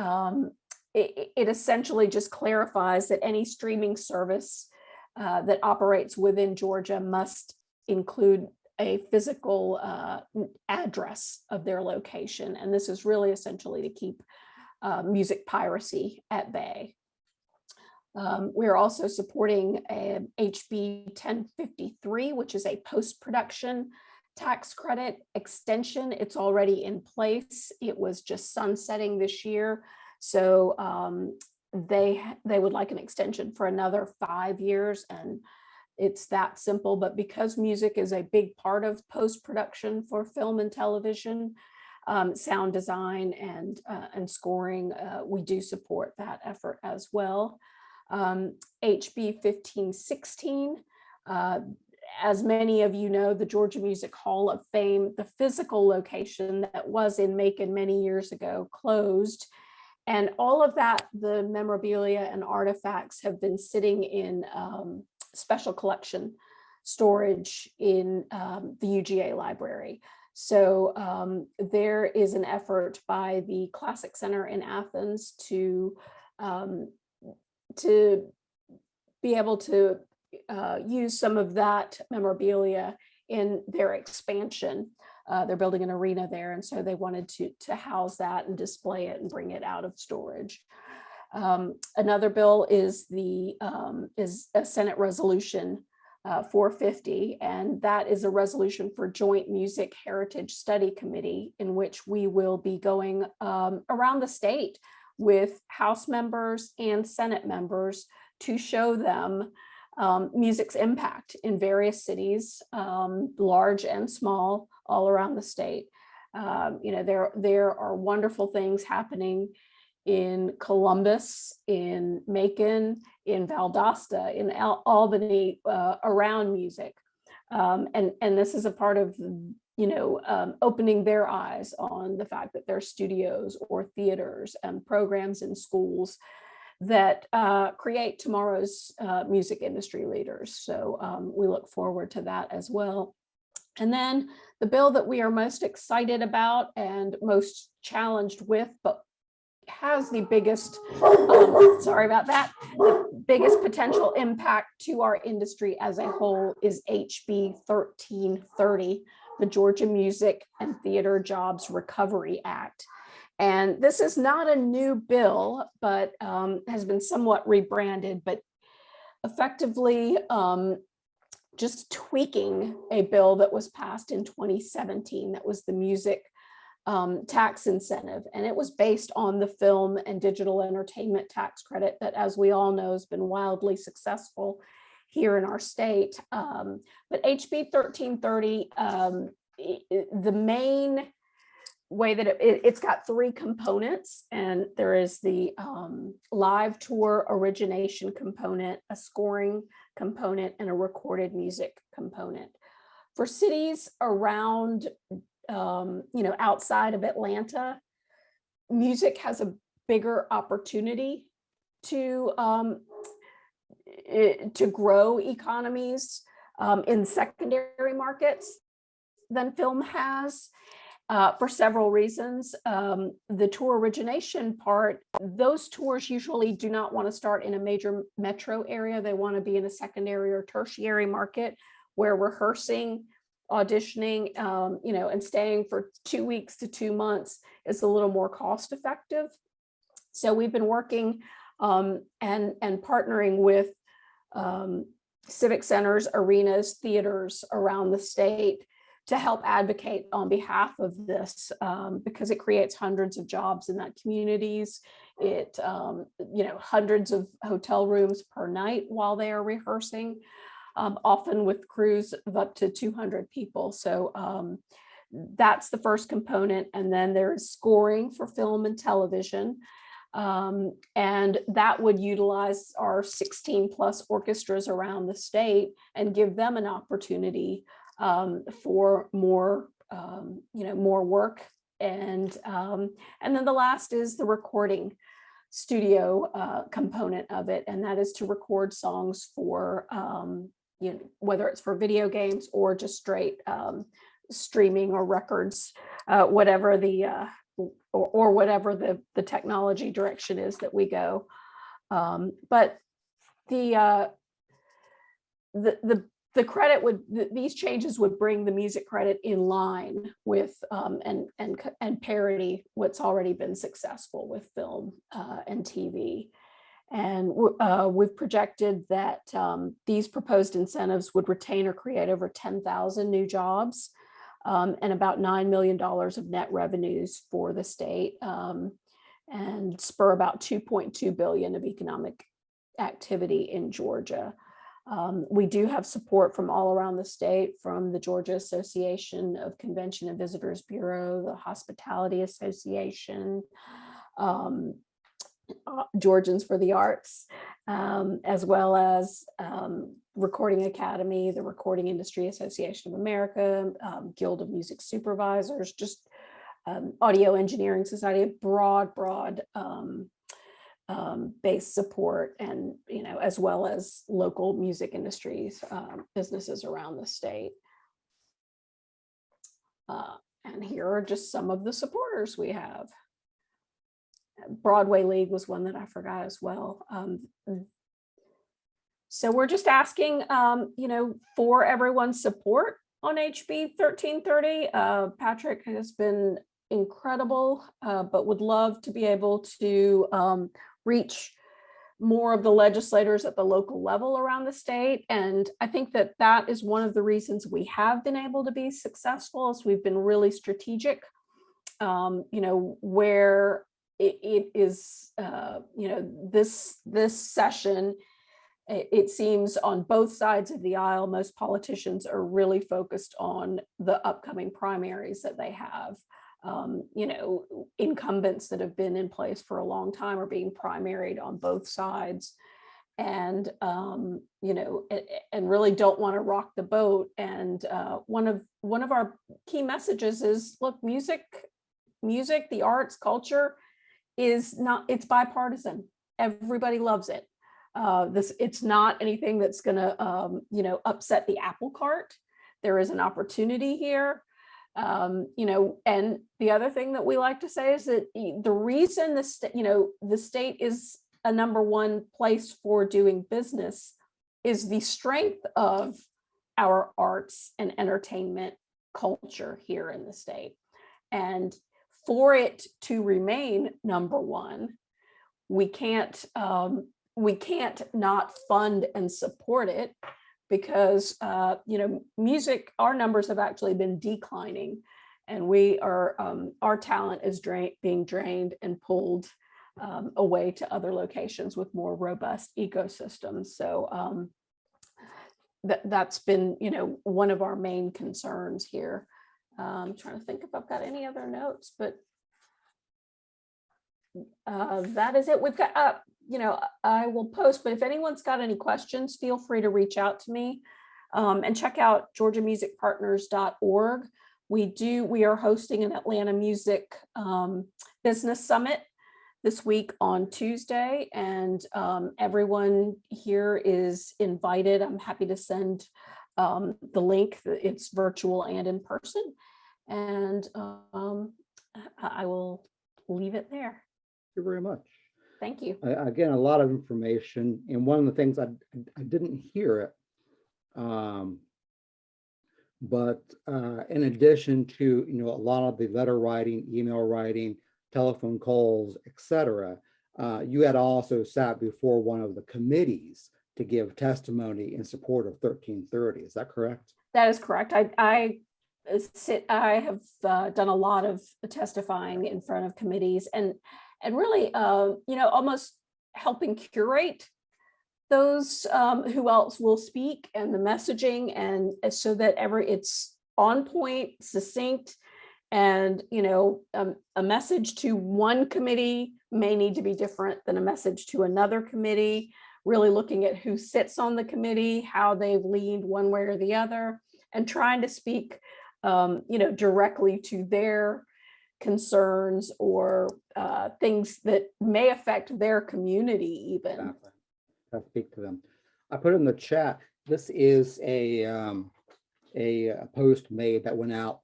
essentially just clarifies that any streaming service that operates within Georgia must include a physical address of their location. And this is really essentially to keep music piracy at bay. We're also supporting HB 1053, which is a post-production tax credit extension. It's already in place. It was just sunsetting this year. So they would like an extension for another 5 years, and it's that simple. But because music is a big part of post-production for film and television, sound design and scoring, we do support that effort as well. HB 1516, as many of you know, the Georgia Music Hall of Fame, the physical location that was in Macon many years ago, closed. And all of that, the memorabilia and artifacts, have been sitting in special collection storage in the UGA library. So there is an effort by the Classic Center in Athens to be able to use some of that memorabilia in their expansion. They're building an arena there, and so they wanted to house that and display it and bring it out of storage. Another bill is a Senate Resolution 450, and that is a resolution for Joint Music Heritage Study Committee, in which we will be going around the state with House members and Senate members to show them music's impact in various cities, large and small, all around the state. There are wonderful things happening in Columbus, in Macon, in Valdosta, in Albany, around music. And this is a part of, opening their eyes on the fact that there are studios or theaters and programs in schools that create tomorrow's music industry leaders. So we look forward to that as well. And then the bill that we are most excited about and most challenged with, but has the biggest, the biggest potential impact to our industry as a whole, is HB 1330, the Georgia Music and Theater Jobs Recovery Act. And this is not a new bill, but has been somewhat rebranded, but effectively just tweaking a bill that was passed in 2017. That was the music tax incentive. And it was based on the film and digital entertainment tax credit that, as we all know, has been wildly successful here in our state. But HB 1330, the main way that it's got three components, and there is the live tour origination component, a scoring component, and a recorded music component. For cities around, outside of Atlanta, music has a bigger opportunity to grow economies in secondary markets than film has. for several reasons. The tour origination part, those tours usually do not want to start in a major metro area. They want to be in a secondary or tertiary market where rehearsing, auditioning, and staying for 2 weeks to 2 months is a little more cost effective. So we've been working and partnering with civic centers, arenas, theaters around the state to help advocate on behalf of this, because it creates hundreds of jobs in that communities. It, hundreds of hotel rooms per night while they are rehearsing, often with crews of up to 200 people. So that's the first component. And then there's scoring for film and television. And that would utilize our 16 plus orchestras around the state and give them an opportunity for more, more work. And then the last is the recording studio component of it. And that is to record songs for, whether it's for video games or just straight streaming or records, whatever the, or whatever the technology direction is that we go. But the credit would, these changes would bring the music credit in line with and parity what's already been successful with film and TV. And we've projected that these proposed incentives would retain or create over 10,000 new jobs and about $9 million of net revenues for the state, and spur about $2.2 billion of economic activity in Georgia. We do have support from all around the state, from the Georgia Association of Convention and Visitors Bureau, the Hospitality Association, Georgians for the Arts, as well as Recording Academy, the Recording Industry Association of America, Guild of Music Supervisors, just Audio Engineering Society, a broad base support, and as well as local music industries, businesses around the state. And here are just some of the supporters we have. Broadway League was one that I forgot as well. So we're just asking, for everyone's support on HB 1330. Patrick has been incredible, but would love to be able to reach more of the legislators at the local level around the state. And I think that that is one of the reasons we have been able to be successful, is we've been really strategic, where it is, this session, it seems on both sides of the aisle, most politicians are really focused on the upcoming primaries that they have. Incumbents that have been in place for a long time are being primaried on both sides, and and really don't want to rock the boat. And one of our key messages is, look, music, the arts, culture is not, it's bipartisan. Everybody loves it. It's not anything that's going to upset the apple cart. There is an opportunity here. And the other thing that we like to say is that the reason the state is a #1 place for doing business is the strength of our arts and entertainment culture here in the state. And for it to remain #1, we can't not fund and support it, because music, our numbers have actually been declining, and we are our talent is being drained and pulled away to other locations with more robust ecosystems. So that's been one of our main concerns here. I'm trying to think if I've got any other notes, but that is it. We've got I will post, but if anyone's got any questions, feel free to reach out to me, and check out georgiamusicpartners.org. We are hosting an Atlanta Music Business Summit this week on Tuesday, and everyone here is invited. I'm happy to send the link. It's virtual and in person. And I will leave it there.
Thank you very much.
Thank you.
Again, a lot of information, and one of the things I didn't hear it, but in addition to a lot of the letter writing, email writing, telephone calls, etc., you had also sat before one of the committees to give testimony in support of 1330. Is that correct?
That is correct. I have done a lot of testifying in front of committees and really, almost helping curate those who else will speak and the messaging, and so that it's on point, succinct, and a message to one committee may need to be different than a message to another committee. Really looking at who sits on the committee, how they've leaned one way or the other, and trying to speak directly to their concerns or things that may affect their community even.
Exactly. I speak to them. I put in the chat, this is a post made that went out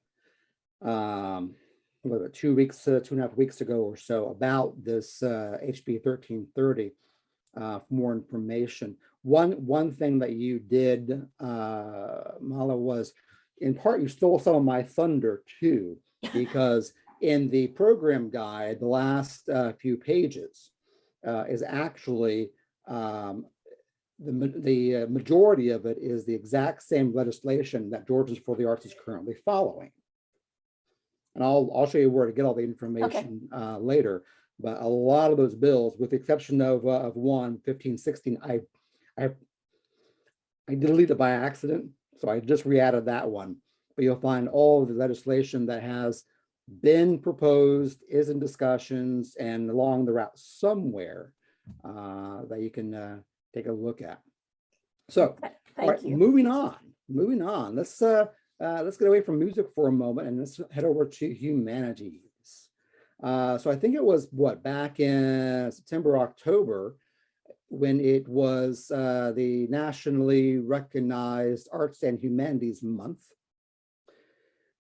2.5 weeks ago or so about this HB 1330 for more information. One thing that you did, Mala, was in part you stole some of my thunder too, because in the program guide, the last few pages is actually the majority of it is the exact same legislation that Georgians for the Arts is currently following. And I'll show you where to get all the information later. But a lot of those bills, with the exception of 1516, I deleted it by accident, so I just re-added that one. But you'll find all of the legislation that has been proposed, is in discussions, and along the route somewhere that you can take a look at. So,
Thank you.
moving on. Let's get away from music for a moment and let's head over to humanities. So I think it was back in September, October, when it was the nationally recognized Arts and Humanities Month,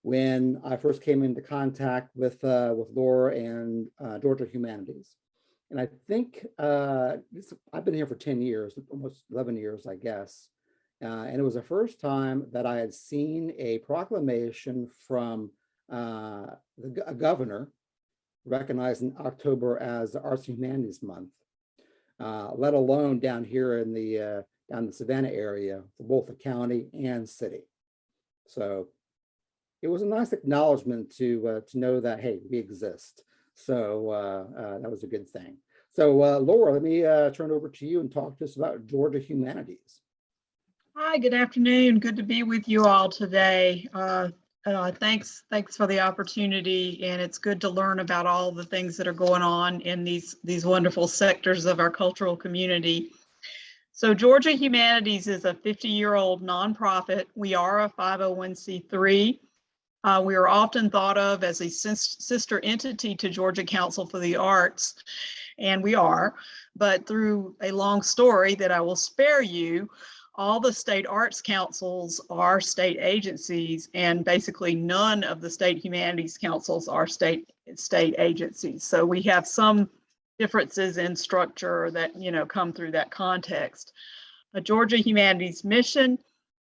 when I first came into contact with Laura and Georgia Humanities. And I think I've been here for 10 years, almost 11 years, I guess. And it was the first time that I had seen a proclamation from a governor recognizing October as the Arts and Humanities Month, let alone down here in the Savannah area for both the county and city. So it was a nice acknowledgement to know that, hey, we exist. So that was a good thing. So Laura, let me turn it over to you and talk to us about Georgia Humanities.
Hi, good afternoon. Good to be with you all today. Thanks for the opportunity, and it's good to learn about all the things that are going on in these wonderful sectors of our cultural community. So Georgia Humanities is a 50-year-old nonprofit. We are a 501c3. We are often thought of as a sister entity to Georgia Council for the Arts, and we are, but through a long story that I will spare you, all the state arts councils are state agencies, and basically none of the state humanities councils are state agencies. So we have some differences in structure that come through that context. A Georgia Humanities mission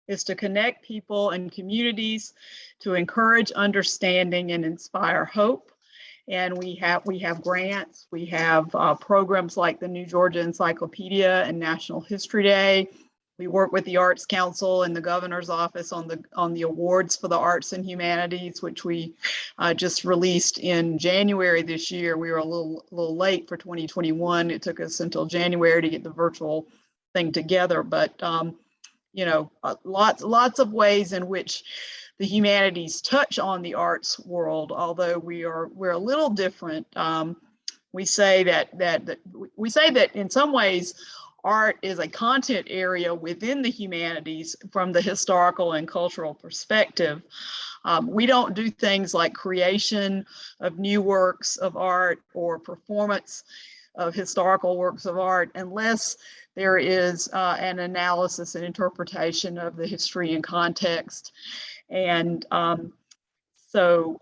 is to connect people and communities, to encourage understanding and inspire hope. And we have grants, we have programs like the New Georgia Encyclopedia and National History Day. We work with the Arts Council and the Governor's Office on the awards for the arts and humanities, which we just released in January this year. We were a little late for 2021. It took us until January to get the virtual thing together, but lots of ways in which the humanities touch on the arts world. Although we're a little different. We say that in some ways, art is a content area within the humanities from the historical and cultural perspective. We don't do things like creation of new works of art or performance of historical works of art unless there is an analysis and interpretation of the history and context. And So,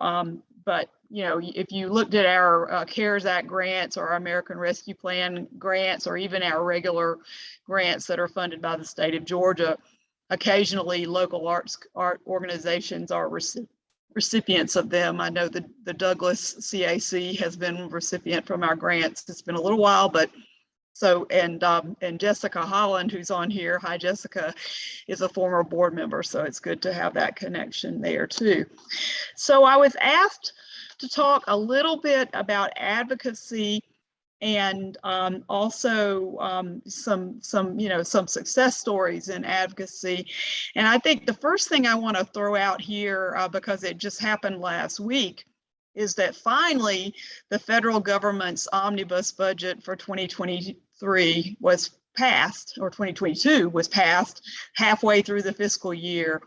but you know, if you looked at our CARES Act grants or our American Rescue Plan grants, or even our regular grants that are funded by the state of Georgia, occasionally local art organizations are recipients of them. I know the Douglas CAC has been recipient from our grants. It's been a little while, but so, and Jessica Holland, who's on here, hi Jessica, is a former board member, so it's good to have that connection there too. So I was asked to talk a little bit about advocacy and also some success stories in advocacy. And I think the first thing I want to throw out here, because it just happened last week, is that finally the federal government's omnibus budget for 2023 was passed, or 2022 was passed halfway through the fiscal year.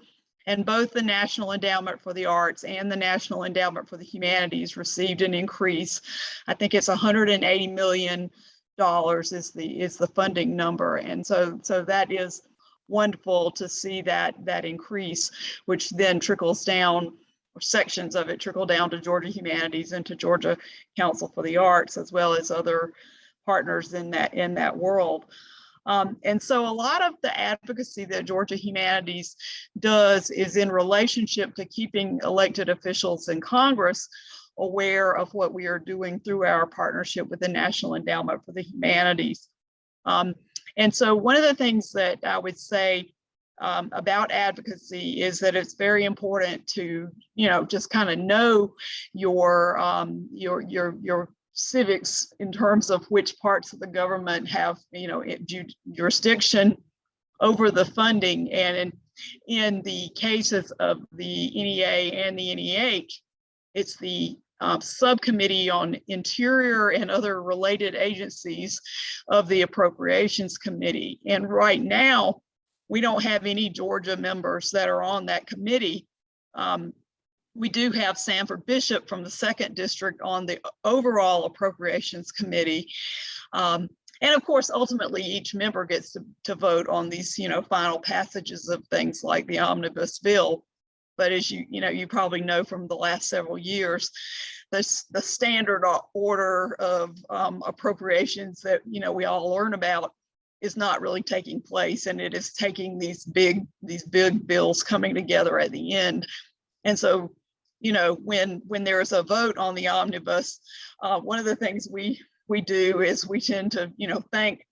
And both the National Endowment for the Arts and the National Endowment for the Humanities received an increase. I think it's $180 million is the funding number. And so that is wonderful to see that increase, which then trickles down, or sections of it trickle down to Georgia Humanities and to Georgia Council for the Arts, as well as other partners in that world. And so a lot of the advocacy that Georgia Humanities does is in relationship to keeping elected officials in Congress aware of what we are doing through our partnership with the National Endowment for the Humanities. And so one of the things that I would say about advocacy is that it's very important to, just kind of know your civics in terms of which parts of the government have, jurisdiction over the funding. And in the cases of the NEA and the NEH, it's the subcommittee on interior and other related agencies of the Appropriations Committee. And right now, we don't have any Georgia members that are on that committee. We do have Sanford Bishop from the 2nd District on the overall Appropriations Committee. And of course, ultimately, each member gets to vote on these, final passages of things like the omnibus bill. But as you probably know from the last several years, the standard order of appropriations that, we all learn about is not really taking place, and it is taking these big bills coming together at the end. And so, when there is a vote on the omnibus, one of the things we do is we tend to, thank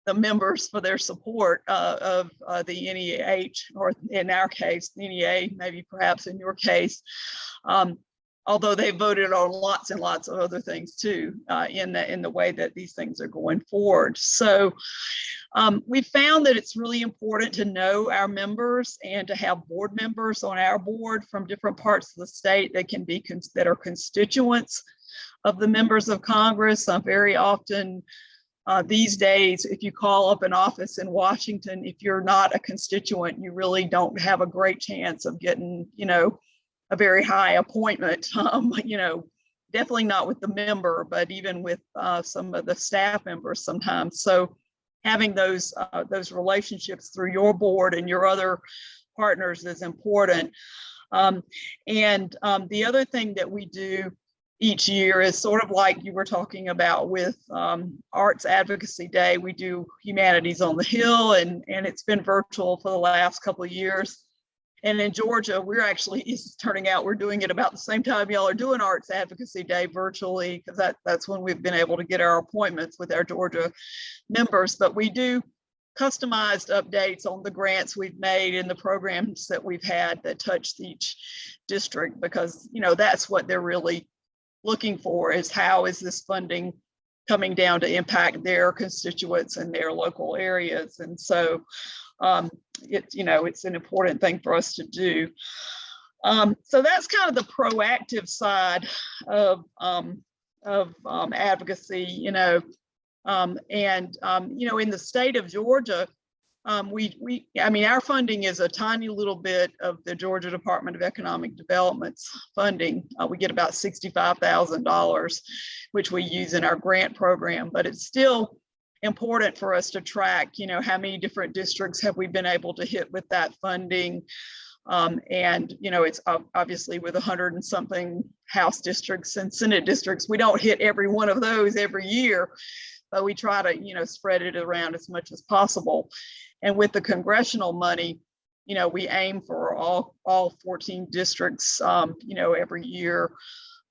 the members for their support of the NEH, or in our case, NEA, maybe perhaps in your case, although they voted on lots and lots of other things too, in the way that these things are going forward. So we found that it's really important to know our members and to have board members on our board from different parts of the state that are constituents of the members of Congress. Very often these days, if you call up an office in Washington, if you're not a constituent, you really don't have a great chance of getting, a very high appointment, definitely not with the member, but even with some of the staff members sometimes. So having those relationships through your board and your other partners is important. And the other thing that we do each year is sort of like you were talking about with Arts Advocacy Day. We do Humanities on the Hill, and it's been virtual for the last couple of years. And in Georgia, it's turning out we're doing it about the same time y'all are doing Arts Advocacy Day virtually, because that's when we've been able to get our appointments with our Georgia members. But we do customized updates on the grants we've made and the programs that we've had that touched each district, because that's what they're really looking for, is how is this funding coming down to impact their constituents and their local areas. And so it's an important thing for us to do. So that's kind of the proactive side of advocacy, in the state of Georgia, our funding is a tiny little bit of the Georgia Department of Economic Development's funding. We get about $65,000, which we use in our grant program, but it's still important for us to track, how many different districts have we been able to hit with that funding? And, you know, it's obviously with 100 and something House districts and Senate districts, we don't hit every one of those every year, but we try to, you know, spread it around as much as possible. And with the congressional money, you know, we aim for all 14 districts, you know, every year.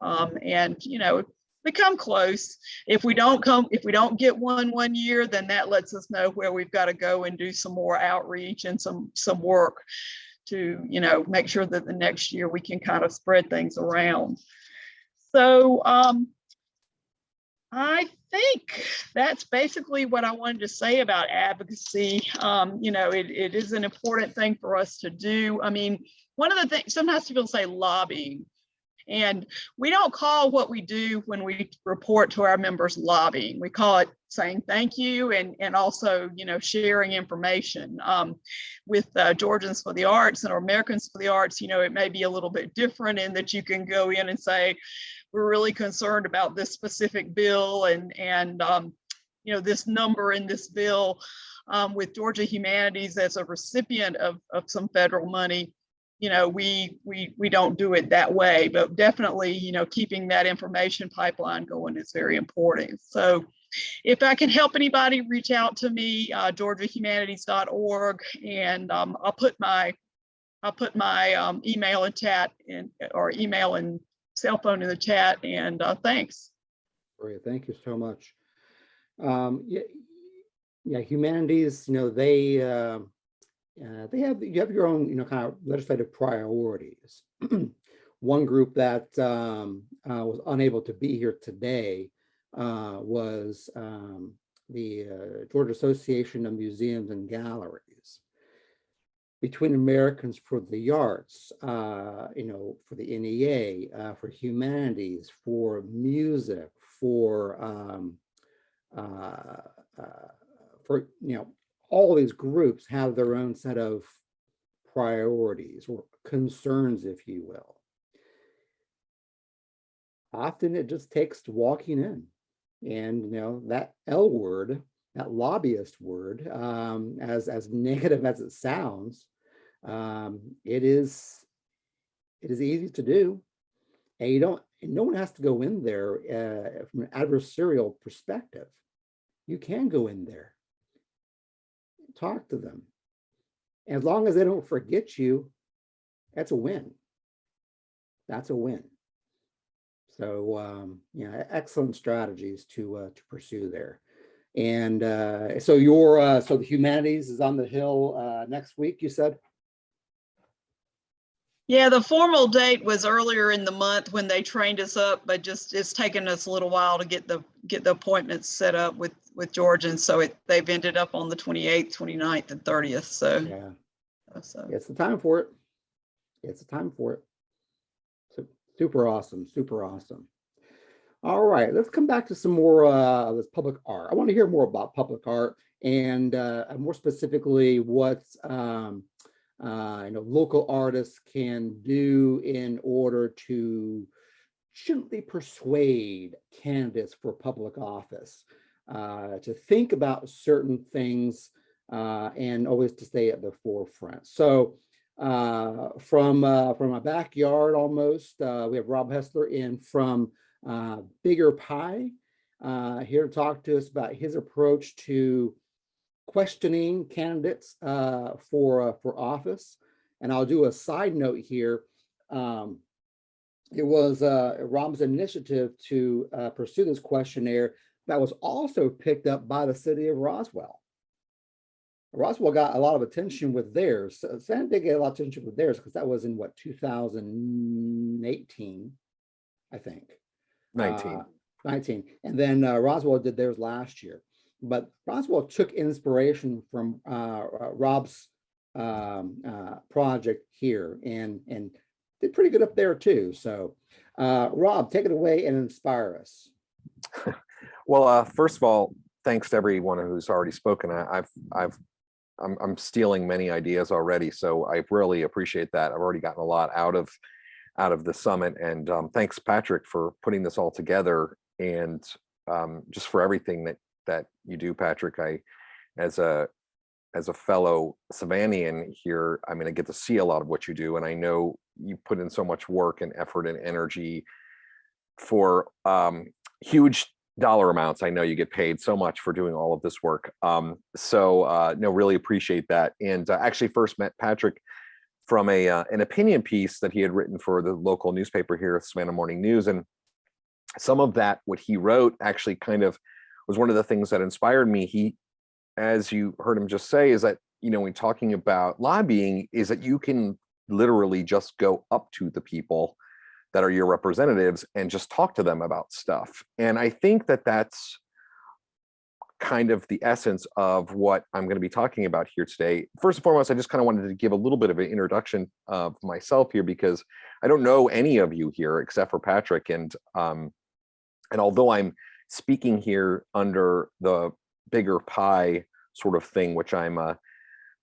And, you know, we come close. If we don't get one year, then that lets us know where we've got to go and do some more outreach and some work to, you know, make sure that the next year we can kind of spread things around. So I think that's basically what I wanted to say about advocacy. You know, it is an important thing for us to do. I mean, one of the things, sometimes people say lobbying, and we don't call what we do when we report to our members lobbying. We call it saying thank you and also, you know, sharing information. With Georgians for the Arts or Americans for the Arts, you know, it may be a little bit different in that you can go in and say, we're really concerned about this specific bill and you know, this number in this bill. With Georgia Humanities as a recipient of some federal money, you know, we don't do it that way, but definitely, you know, keeping that information pipeline going is very important. So if I can help anybody, reach out to me, georgiahumanities.org, and I'll put my email and chat or email and cell phone in the chat. And thanks.
Great, thank you so much. Yeah, Humanities, you know, you have your own, you know, kind of legislative priorities. One group that was unable to be here today was the Georgia Association of Museums and Galleries. Between Americans for the Arts, you know, for the NEA, for Humanities, for music, for you know, all these groups have their own set of priorities or concerns, if you will. Often it just takes walking in, and, you know, that L word, that lobbyist word, as negative as it sounds, it is easy to do, and no one has to go in there from an adversarial perspective. You can go in there, talk to them. As long as they don't forget you, that's a win. That's a win. So, you know, excellent strategies to pursue there. And so so the Humanities is on the Hill next week, you said?
Yeah, the formal date was earlier in the month when they trained us up, but just it's taken us a little while to get the appointments set up with Georgians. So they've ended up on the 28th, 29th, and 30th. So
Yeah,
so
it's the time for it. It's the time for it. So super awesome, super awesome. All right, let's come back to some more of this public art. I want to hear more about public art and more specifically what you know, local artists can do in order to gently persuade candidates for public office to think about certain things and always to stay at the forefront. So from my backyard almost, we have Rob Hessler in from Bigger Pie here to talk to us about his approach to questioning candidates for office. And I'll do a side note here. It was Rob's initiative to pursue this questionnaire that was also picked up by the city of Roswell. Roswell got a lot of attention with theirs. San did get a lot of attention with theirs because that was in what, 2018, I think.
19.
19. And then Roswell did theirs last year. But Roswell took inspiration from Rob's project here and did pretty good up there too. So Rob, take it away and inspire us.
Well, first of all, thanks to everyone who's already spoken. I'm stealing many ideas already, so I really appreciate that. I've already gotten a lot out of the summit, and thanks, Patrick, for putting this all together, and just for everything that you do, Patrick. As a as a fellow Savannian here, I mean, I get to see a lot of what you do, and I know you put in so much work and effort and energy for huge dollar amounts. I know you get paid so much for doing all of this work. No, really appreciate that. And actually first met Patrick from an opinion piece that he had written for the local newspaper here, Savannah Morning News. And some of that, what he wrote, actually kind of was one of the things that inspired me. He, as you heard him just say, is that, you know, when talking about lobbying, is that you can literally just go up to the people that are your representatives and just talk to them about stuff. And I think that that's kind of the essence of what I'm going to be talking about here today. First and foremost, I just kind of wanted to give a little bit of an introduction of myself here, because I don't know any of you here except for Patrick. And although I'm speaking here under the bigger pie sort of thing, which I'm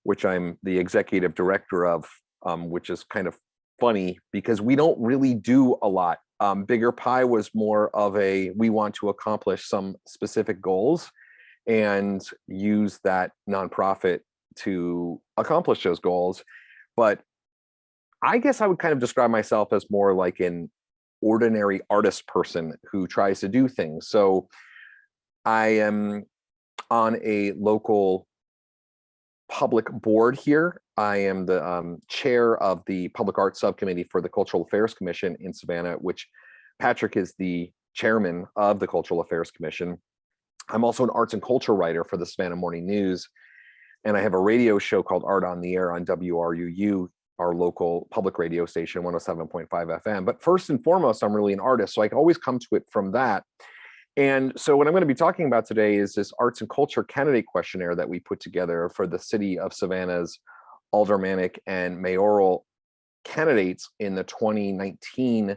the executive director of, which is kind of funny because we don't really do a lot. Bigger Pie was more of a, we want to accomplish some specific goals and use that nonprofit to accomplish those goals. But I guess I would kind of describe myself as more like an ordinary artist person who tries to do things. So I am on a local public board here. I am the chair of the Public Arts Subcommittee for the Cultural Affairs Commission in Savannah, which Patrick is the chairman of the Cultural Affairs Commission. I'm also an arts and culture writer for the Savannah Morning News, and I have a radio show called Art on the Air on WRUU, our local public radio station, 107.5 FM. But first and foremost, I'm really an artist, so I can always come to it from that. And so what I'm going to be talking about today is this arts and culture candidate questionnaire that we put together for the city of Savannah's aldermanic and mayoral candidates in the 2019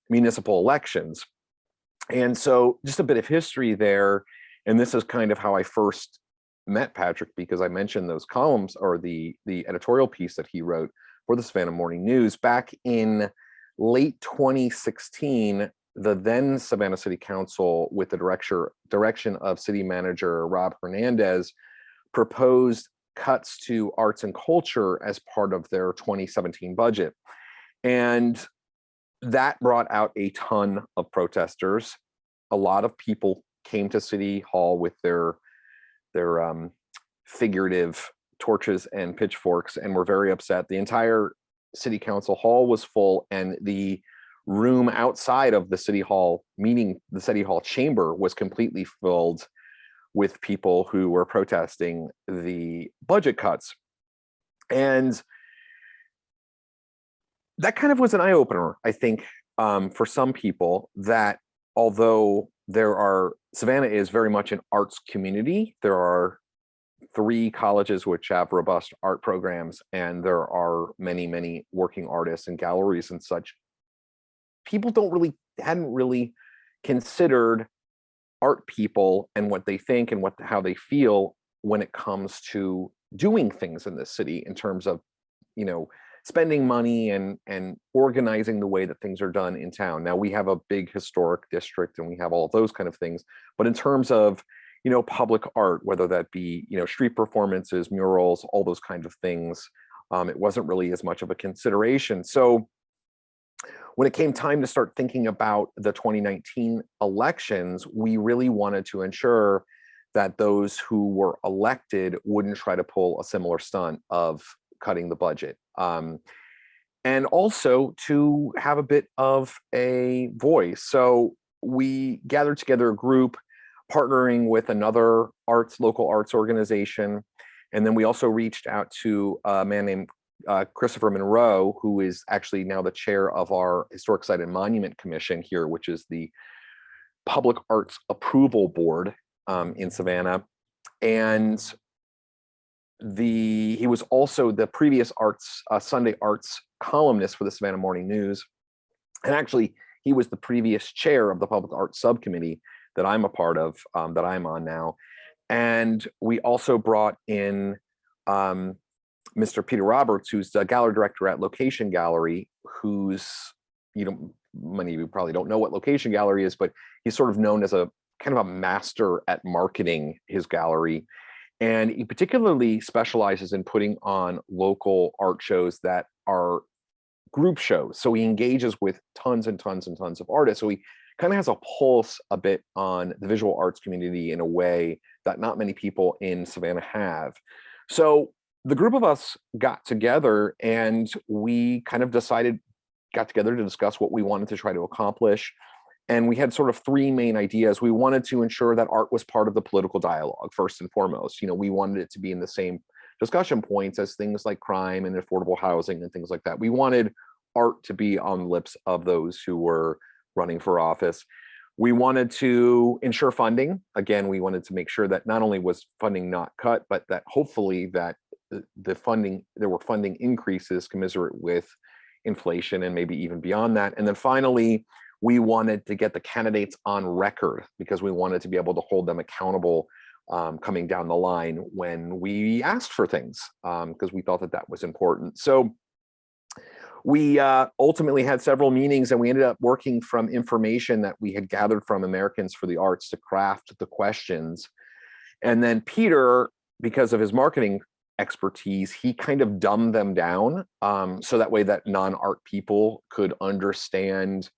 municipal elections. And so just a bit of history there. And this is kind of how I first met Patrick, because I mentioned those columns, or the editorial piece that he wrote for the Savannah Morning News back in late 2016. The then Savannah City Council, with the direction of City Manager Rob Hernandez, proposed cuts to arts and culture as part of their 2017 budget. And that brought out a ton of protesters. A lot of people came to City Hall with their figurative torches and pitchforks and were very upset. The entire City Council hall was full, and the room outside of the City Hall meeting, the City Hall chamber, was completely filled with people who were protesting the budget cuts. And that kind of was an eye-opener, I think, for some people, that although Savannah is very much an arts community, there are 3 colleges which have robust art programs, and there are many, many working artists and galleries and such. People hadn't really considered art people and what they think and how they feel when it comes to doing things in this city, in terms of, you know, spending money and organizing the way that things are done in town. Now, we have a big historic district and we have all of those kind of things, but in terms of, you know, public art, whether that be, you know, street performances, murals, all those kinds of things, it wasn't really as much of a consideration. So when it came time to start thinking about the 2019 elections, we really wanted to ensure that those who were elected wouldn't try to pull a similar stunt of cutting the budget. And also to have a bit of a voice. So we gathered together a group partnering with another local arts organization. And then we also reached out to a man named Christopher Monroe, who is actually now the chair of our Historic Site and Monument Commission here, which is the Public Arts Approval Board in Savannah. And he was also the previous Sunday arts columnist for the Savannah Morning News. And actually, he was the previous chair of the Public Arts Subcommittee that I'm a part of, that I'm on now. And we also brought in Mr. Peter Roberts, who's the gallery director at Location Gallery, who's, you know, many of you probably don't know what Location Gallery is, but he's sort of known as a kind of a master at marketing his gallery. And he particularly specializes in putting on local art shows that are group shows. So he engages with tons and tons and tons of artists. So he kind of has a pulse a bit on the visual arts community in a way that not many people in Savannah have. So the group of us got together and we kind of got together to discuss what we wanted to try to accomplish. And we had sort of three main ideas. We wanted to ensure that art was part of the political dialogue, first and foremost. You know, we wanted it to be in the same discussion points as things like crime and affordable housing and things like that. We wanted art to be on the lips of those who were running for office. We wanted to ensure funding. Again, we wanted to make sure that not only was funding not cut, but that hopefully that there were funding increases commensurate with inflation and maybe even beyond that. And then finally, we wanted to get the candidates on record because we wanted to be able to hold them accountable coming down the line when we asked for things, because we thought that that was important. So we ultimately had several meetings and we ended up working from information that we had gathered from Americans for the Arts to craft the questions. And then Peter, because of his marketing expertise, he kind of dumbed them down so that way that non-art people could understand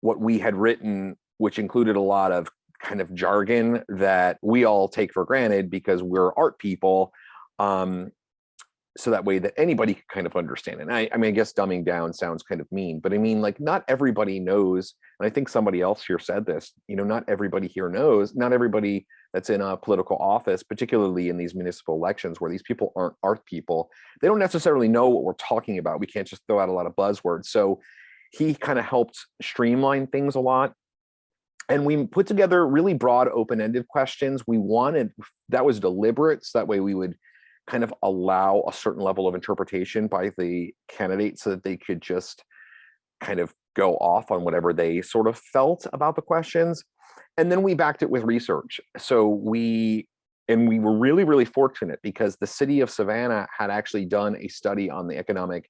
what we had written, which included a lot of kind of jargon that we all take for granted because we're art people. So that way that anybody could kind of understand it. And I mean, I guess dumbing down sounds kind of mean, but I mean, like, not everybody knows, and I think somebody else here said this, you know, not everybody here knows, not everybody that's in a political office, particularly in these municipal elections where these people aren't art people, they don't necessarily know what we're talking about. We can't just throw out a lot of buzzwords. So he kind of helped streamline things a lot. And we put together really broad, open-ended questions. We wanted, that was deliberate, so that way we would kind of allow a certain level of interpretation by the candidates so that they could just kind of go off on whatever they sort of felt about the questions. And then we backed it with research. So we were really, really fortunate because the city of Savannah had actually done a study on the economic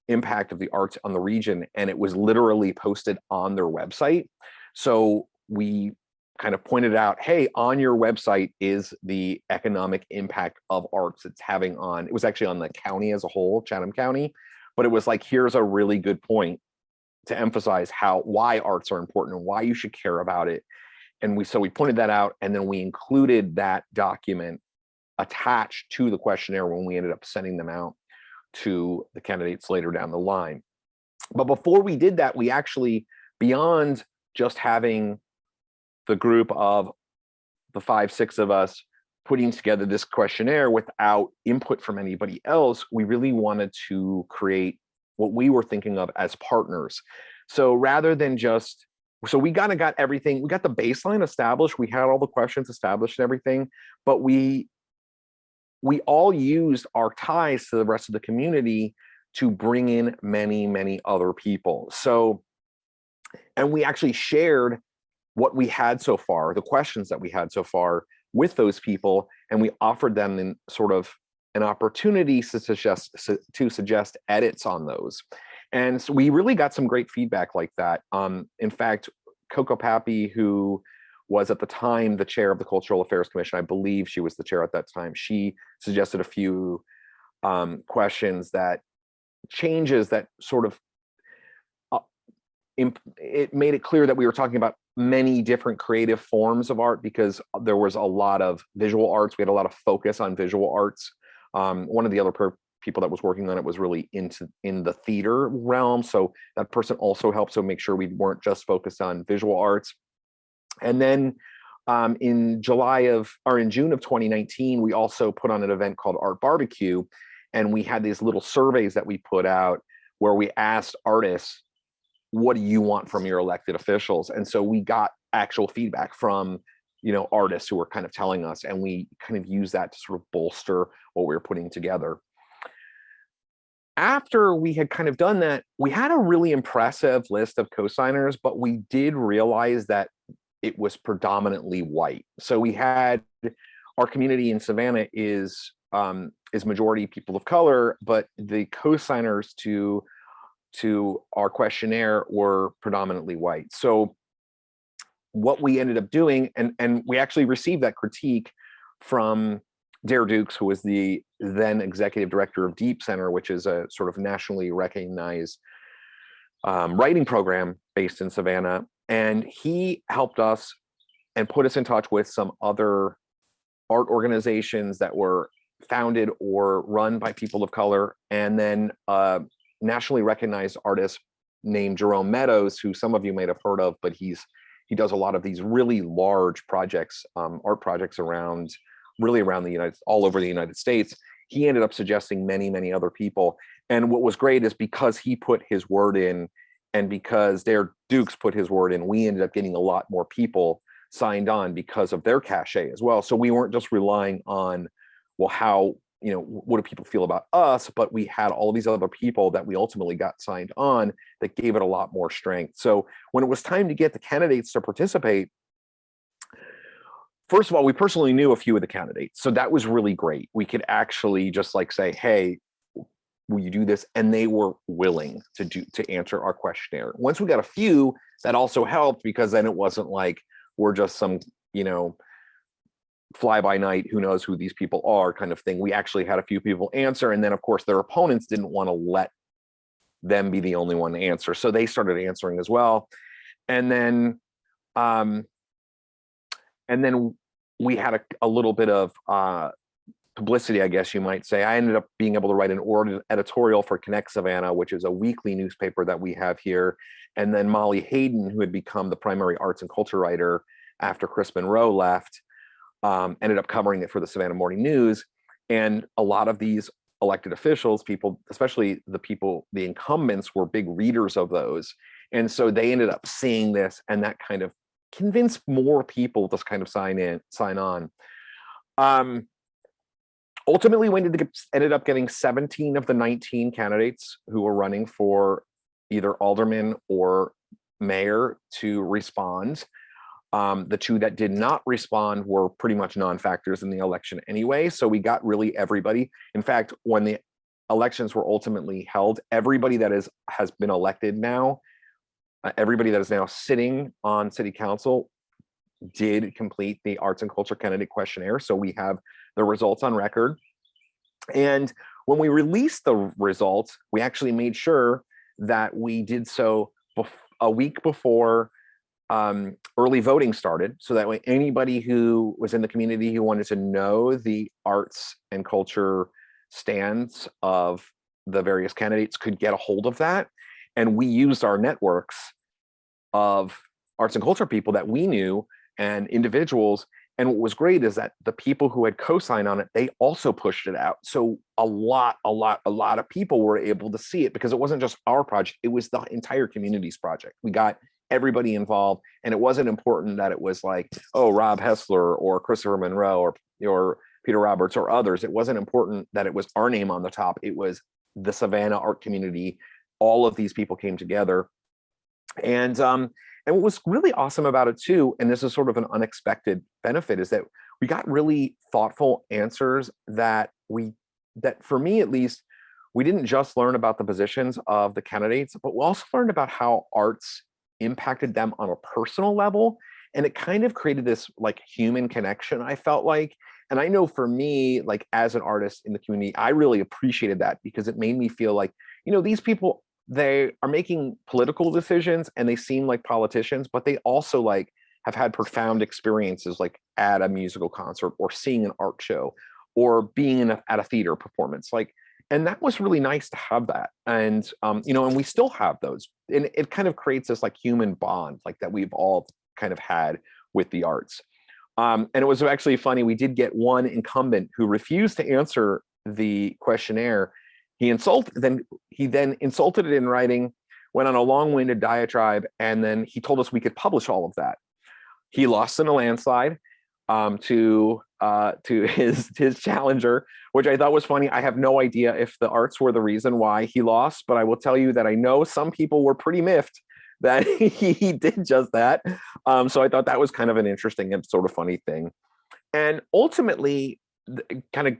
impact of the arts on the region, and it was literally posted on their website. So we kind of pointed out, hey, on your website is the economic impact of arts it's having on, it was actually on the county as a whole, Chatham County, but it was like, here's a really good point to emphasize why arts are important and why you should care about it. And so we pointed that out, and then we included that document attached to the questionnaire when we ended up sending them out to the candidates later down the line. But before we did that, we actually, beyond just having the group of the 5-6 of us putting together this questionnaire without input from anybody else, we really wanted to create what we were thinking of as partners. So rather than just, so we kind of got everything, we got the baseline established, we had all the questions established and everything, but we all used our ties to the rest of the community to bring in many, many other people. So, and we actually shared what we had so far, the questions that we had so far with those people, and we offered them in sort of an opportunity to suggest edits on those. And so we really got some great feedback like that. In fact, Coco Pappy, who was at the time the chair of the Cultural Affairs Commission, I believe she was the chair at that time, she suggested a few questions that changes that sort of, it made it clear that we were talking about many different creative forms of art because there was a lot of visual arts. We had a lot of focus on visual arts. One of the other people that was working on it was really in the theater realm. So that person also helped so make sure we weren't just focused on visual arts. And then in June of 2019, we also put on an event called Art Barbecue. And we had these little surveys that we put out where we asked artists, what do you want from your elected officials? And so we got actual feedback from, you know, artists who were kind of telling us, and we kind of used that to sort of bolster what we were putting together. After we had kind of done that, we had a really impressive list of co-signers, but we did realize that it was predominantly white. So we had, our community in Savannah is majority people of color, but the co-signers to our questionnaire were predominantly white. So what we ended up doing, and we actually received that critique from Dare Dukes, who was the then executive director of Deep Center, which is a sort of nationally recognized writing program based in Savannah. And he helped us and put us in touch with some other art organizations that were founded or run by people of color. And then a nationally recognized artist named Jerome Meadows, who some of you might have heard of, but he does a lot of these really large projects, art projects around all over the United States. He ended up suggesting many other people. And what was great is because he put his word in, and because Dare Dukes put his word in, we ended up getting a lot more people signed on because of their cachet as well. So we weren't just relying on, well, how, what do people feel about us? But we had all these other people that we ultimately got signed on that gave it a lot more strength. So when it was time to get the candidates to participate, first of all, we personally knew a few of the candidates. So that was really great. We could actually just like say, hey, will you do this? And they were willing to answer our questionnaire. Once we got a few, that also helped, because then it wasn't like we're just some, fly by night, who knows who these people are kind of thing. We actually had a few people answer. And then of course their opponents didn't want to let them be the only one to answer. So they started answering as well. And then we had a little bit of publicity, I guess you might say. I ended up being able to write an editorial for Connect Savannah, which is a weekly newspaper that we have here. And then Molly Hayden, who had become the primary arts and culture writer after Chris Monroe left, ended up covering it for the Savannah Morning News. And a lot of these elected officials, people, especially the incumbents, were big readers of those. And so they ended up seeing this, and that kind of convinced more people to kind of sign on. Ultimately, we ended up getting 17 of the 19 candidates who were running for either alderman or mayor to respond. The two that did not respond were pretty much non-factors in the election anyway. So we got really everybody. In fact, when the elections were ultimately held, everybody that has been elected now, everybody that is now sitting on city council did complete the arts and culture candidate questionnaire. So we have the results on record. And when we released the results, we actually made sure that we did so a week before early voting started. So that way anybody who was in the community who wanted to know the arts and culture stands of the various candidates could get a hold of that. And we used our networks of arts and culture people that we knew and individuals. And what was great is that the people who had co-signed on it, they also pushed it out. So a lot of people were able to see it, because it wasn't just our project, it was the entire community's project. We got everybody involved, and it wasn't important that it was like, oh, Rob Hessler or Christopher Monroe or Peter Roberts or others. It wasn't important that it was our name on the top. It was the Savannah art community. All of these people came together. And what was really awesome about it too, and this is sort of an unexpected benefit, is that we got really thoughtful answers that for me at least, we didn't just learn about the positions of the candidates, but we also learned about how arts impacted them on a personal level. And it kind of created this like human connection, I felt like. And I know for me, like as an artist in the community, I really appreciated that, because it made me feel like, these people, they are making political decisions and they seem like politicians, but they also like have had profound experiences, like at a musical concert or seeing an art show or being at a theater performance. And that was really nice to have that. And, and we still have those. And it kind of creates this like human bond, like that we've all kind of had with the arts. And it was actually funny. We did get one incumbent who refused to answer the questionnaire. He then insulted it in writing, went on a long-winded diatribe, and then he told us we could publish all of that. He lost in a landslide to his challenger, which I thought was funny. I have no idea if the arts were the reason why he lost, but I will tell you that I know some people were pretty miffed that he did just that. So I thought that was kind of an interesting and sort of funny thing. And ultimately, kind of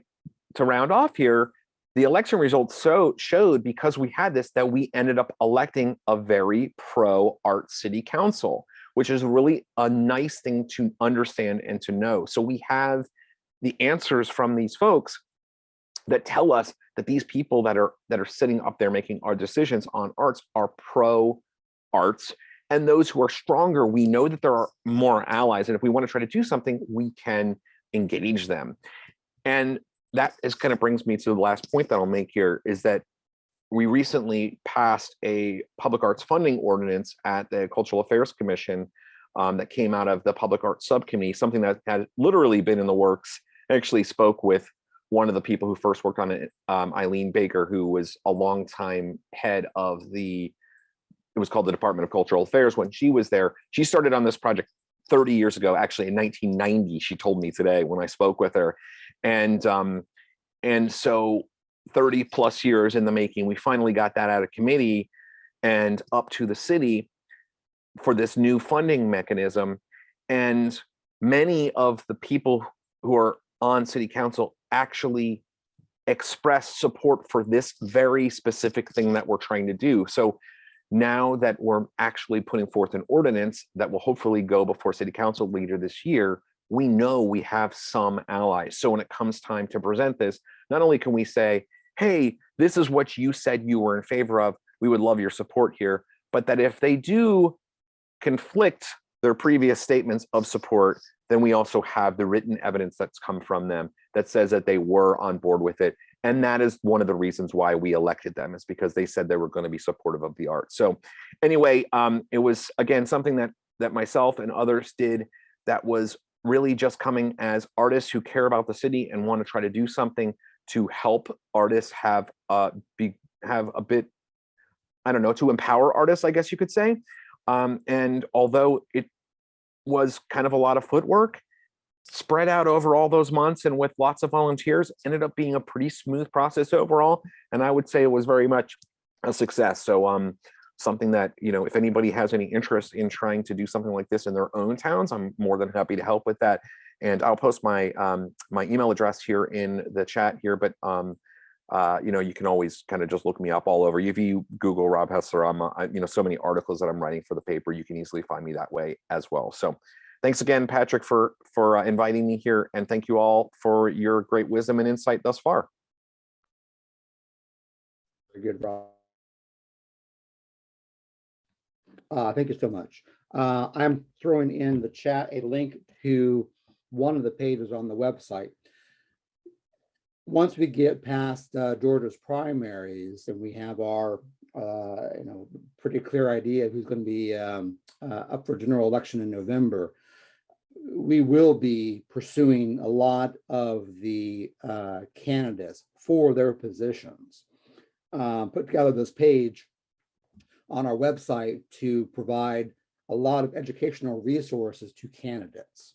to round off here, the election results showed, because we had this, that we ended up electing a very pro-art city council, which is really a nice thing to understand and to know. So we have the answers from these folks that tell us that these people that are sitting up there making our decisions on arts are pro arts. And those who are stronger, we know that there are more allies. And if we want to try to do something, we can engage them. And that is kind of brings me to the last point that I'll make here, is that we recently passed a public arts funding ordinance at the Cultural Affairs Commission that came out of the Public Arts Subcommittee, something that had literally been in the works. I actually spoke with one of the people who first worked on it, Eileen Baker, who was a longtime head of it was called the Department of Cultural Affairs when she was there. She started on this project 30 years ago, actually in 1990, she told me today when I spoke with her. And so 30 plus years in the making, we finally got that out of committee and up to the city for this new funding mechanism. And many of the people who are on city council actually express support for this very specific thing that we're trying to do. So now that we're actually putting forth an ordinance that will hopefully go before city council later this year, we know we have some allies. So when it comes time to present this, not only can we say, hey, this is what you said you were in favor of, we would love your support here, but that if they do conflict their previous statements of support, then we also have the written evidence that's come from them that says that they were on board with it. And that is one of the reasons why we elected them, is because they said they were going to be supportive of the arts. So anyway, it was, again, something that myself and others did that was really just coming as artists who care about the city and want to try to do something to help artists have a bit, I don't know, to empower artists, I guess you could say. And although it was kind of a lot of footwork, spread out over all those months and with lots of volunteers, ended up being a pretty smooth process overall. And I would say it was very much a success. So something that, you know, if anybody has any interest in trying to do something like this in their own towns, I'm more than happy to help with that. And I'll post my my email address here in the chat here, but you know, you can always kind of just look me up all over. If you Google Rob Hessler, you know, so many articles that I'm writing for the paper, you can easily find me that way as well. So thanks again, Patrick, for inviting me here, and thank you all for your great wisdom and insight thus far.
Very good, Rob. Thank you so much. I'm throwing in the chat a link to one of the pages on the website. Once we get past Georgia's primaries and we have our you know, pretty clear idea of who's going to be up for general election in November, we will be pursuing a lot of the candidates for their positions. Put together this page on our website to provide a lot of educational resources to candidates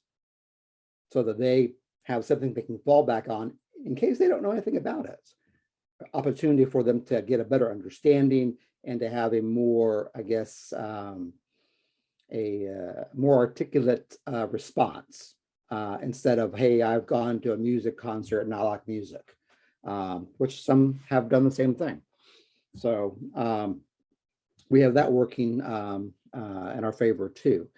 so that they have something they can fall back on in case they don't know anything about it. Opportunity for them to get a better understanding and to have a more, I guess, more articulate response instead of, hey, I've gone to a music concert and I like music, which some have done the same thing. So we have that working in our favor too.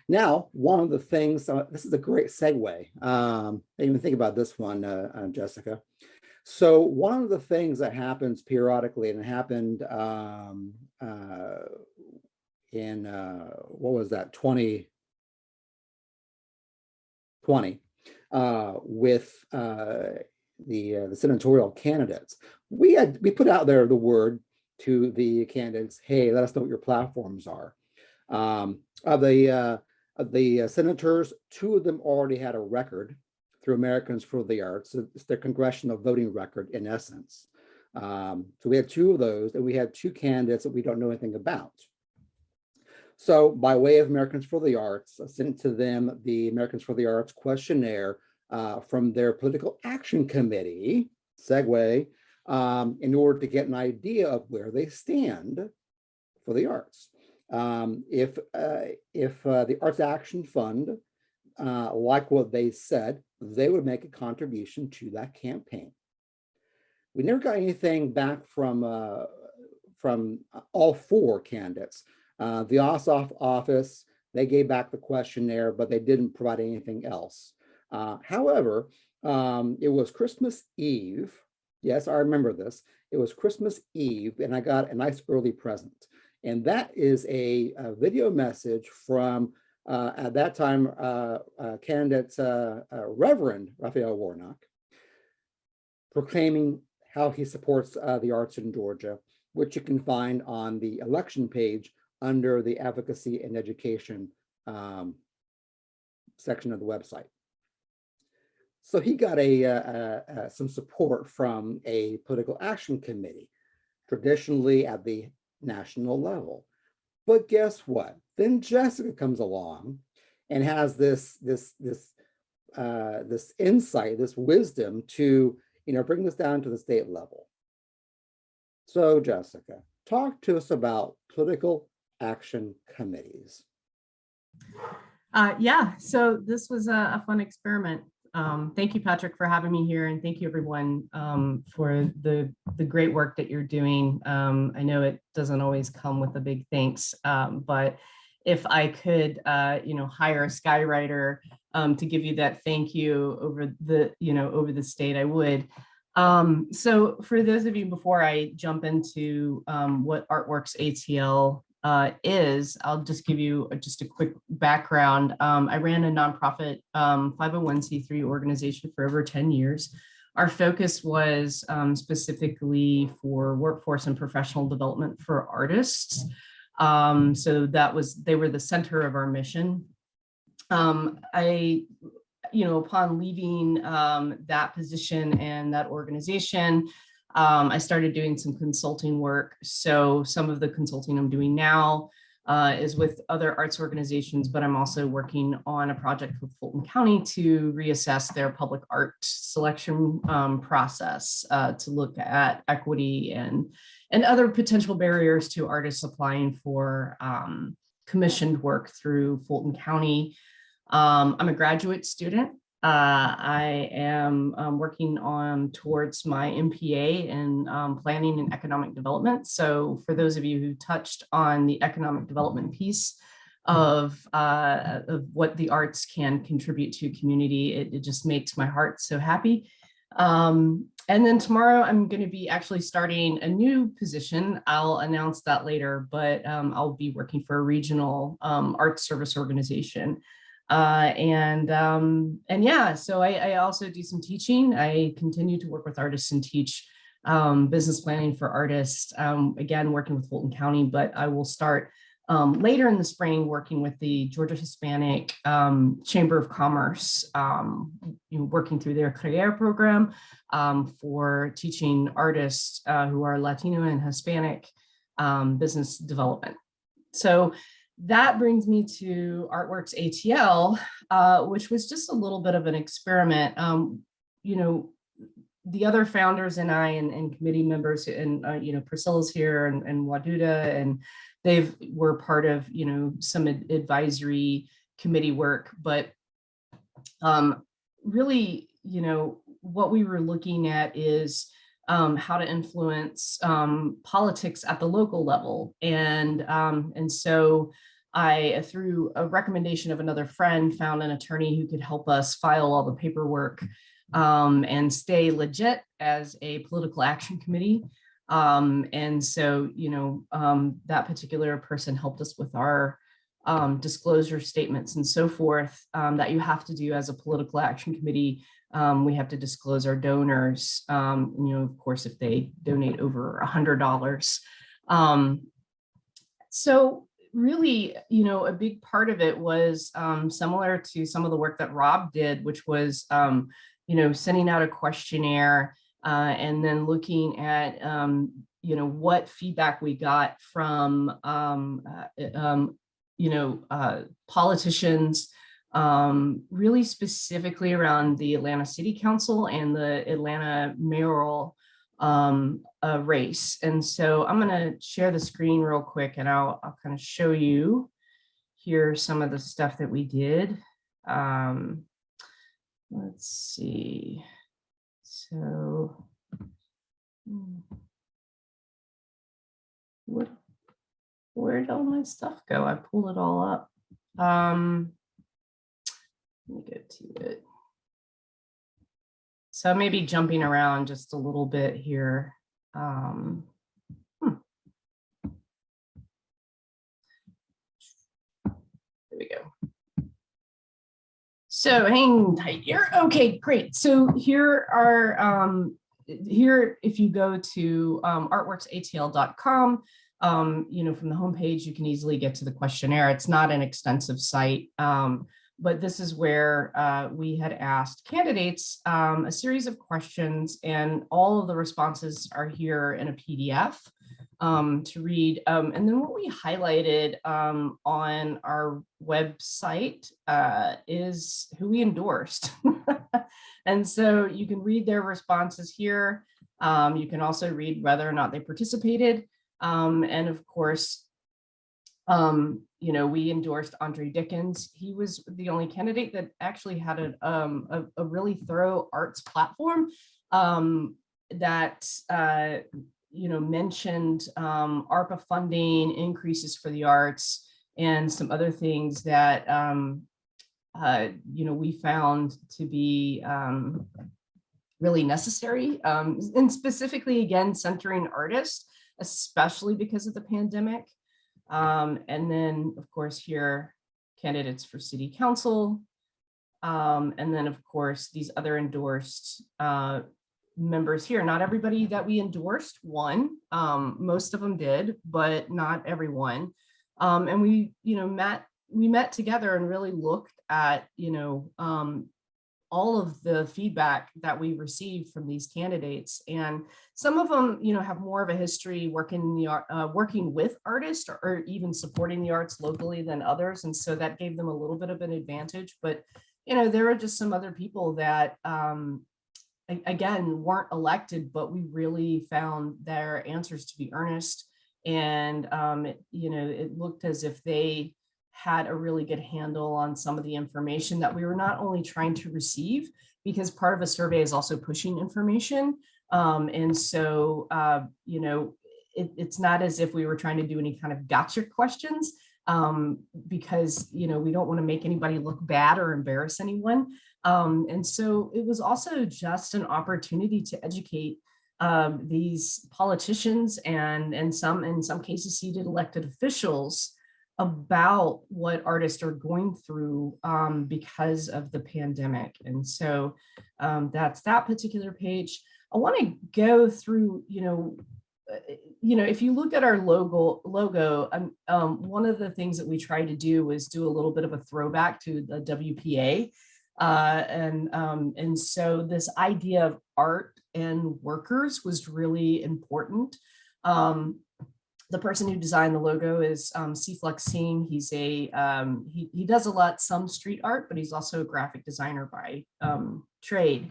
Now, one of the things, this is a great segue. I didn't even think about this one, Jessica. So one of the things that happens periodically, and it happened in, what was that, 2020, with the senatorial candidates. We put out there the word to the candidates, hey, let us know what your platforms are. Of the senators, 2 of them already had a record through Americans for the Arts. It's their congressional voting record in essence. So we had 2 of those, and we had 2 candidates that we don't know anything about. So by way of Americans for the Arts, I sent to them the Americans for the Arts questionnaire from their political action committee, segue, in order to get an idea of where they stand for the arts. If the Arts Action Fund, like what they said, they would make a contribution to that campaign. We never got anything back from all 4 candidates. The Ossoff office, they gave back the questionnaire, but they didn't provide anything else. However, it was Christmas Eve. Yes, I remember this. It was Christmas Eve, and I got a nice early present. And that is a video message from, at that time, candidate Reverend Raphael Warnock, proclaiming how he supports the arts in Georgia, which you can find on the election page under the Advocacy and Education section of the website. So he got some support from a political action committee, traditionally at the national level. But guess what? Then Jessica comes along and has this insight, this wisdom to bring this down to the state level. So Jessica, talk to us about political action committees.
Yeah, so this was a fun experiment. Thank you, Patrick, for having me here, and thank you, everyone, for the great work that you're doing. I know it doesn't always come with a big thanks, but if I could, hire a skywriter to give you that thank you over the state, I would. So for those of you, before I jump into what Artworks ATL is, I'll just give you just a quick background. I ran a nonprofit 501c3 organization for over 10 years. Our focus was specifically for workforce and professional development for artists. So they were the center of our mission. Upon leaving that position and that organization, I started doing some consulting work. So some of the consulting I'm doing now is with other arts organizations, but I'm also working on a project with Fulton County to reassess their public art selection process to look at equity and other potential barriers to artists applying for commissioned work through Fulton County. I'm a graduate student. I am working towards my MPA in planning and economic development. So for those of you who touched on the economic development piece of what the arts can contribute to community, it just makes my heart so happy. And then tomorrow I'm going to be actually starting a new position. I'll announce that later, but I'll be working for a regional arts service organization. And yeah, so I also do some teaching. I continue to work with artists and teach business planning for artists, again, working with Fulton County, but I will start later in the spring working with the Georgia Hispanic Chamber of Commerce, working through their Creare program for teaching artists who are Latino and Hispanic business development. So that brings me to Artworks ATL, which was just a little bit of an experiment. The other founders and I and committee members, and Priscilla's here and Waduda, and they were part of some advisory committee work, but really what we were looking at is how to influence politics at the local level. And so I, through a recommendation of another friend, found an attorney who could help us file all the paperwork and stay legit as a political action committee. And so, that particular person helped us with our disclosure statements and so forth that you have to do as a political action committee. We have to disclose our donors, of course, if they donate over $100. So really, a big part of it was similar to some of the work that Rob did, which was, sending out a questionnaire and then looking at, what feedback we got from, politicians, really specifically around the Atlanta City Council and the Atlanta mayoral race. And so I'm going to share the screen real quick and I'll kind of show you here some of the stuff that we did. Let's see. So where did all my stuff go? I pulled it all up. Let me get to it. So I may be jumping around just a little bit here. There we go. So hang tight here. Okay, great. So here are, here, if you go to artworksatl.com, you know, from the homepage, you can easily get to the questionnaire. It's not an extensive site, but this is where we had asked candidates a series of questions, and all of the responses are here in a PDF to read. And then what we highlighted on our website is who we endorsed. And so you can read their responses here. You can also read whether or not they participated. And of course, you know, we endorsed Andre Dickens. He was the only candidate that actually had a really thorough arts platform that you know, mentioned ARPA funding, increases for the arts, and some other things that you know, we found to be really necessary, and specifically, again, centering artists, especially because of the pandemic. And then, of course, here, candidates for city council. And then, of course, these other endorsed members here. Not everybody that we endorsed won. Most of them did, but not everyone. And we, you know, we met together and really looked at, you know, all of the feedback that we received from these candidates. And some of them, you know, have more of a history working in the working with artists, or even supporting the arts locally than others. And so that gave them a little bit of an advantage. But, you know, there are just some other people that, again, weren't elected, but we really found their answers to be earnest. And, you know, it looked as if they had a really good handle on some of the information that we were not only trying to receive, because part of a survey is also pushing information. And so, you know, it's not as if we were trying to do any kind of gotcha questions, because, you know, we don't want to make anybody look bad or embarrass anyone. And so it was also just an opportunity to educate these politicians and in some cases seated elected officials about what artists are going through because of the pandemic. And so that's that particular page. I want to go through, you know, if you look at our logo, one of the things that we tried to do was do a little bit of a throwback to the WPA. And so this idea of art and workers was really important. The person who designed the logo is C-Flux Singh. He's a he does a lot, some street art, but he's also a graphic designer by trade.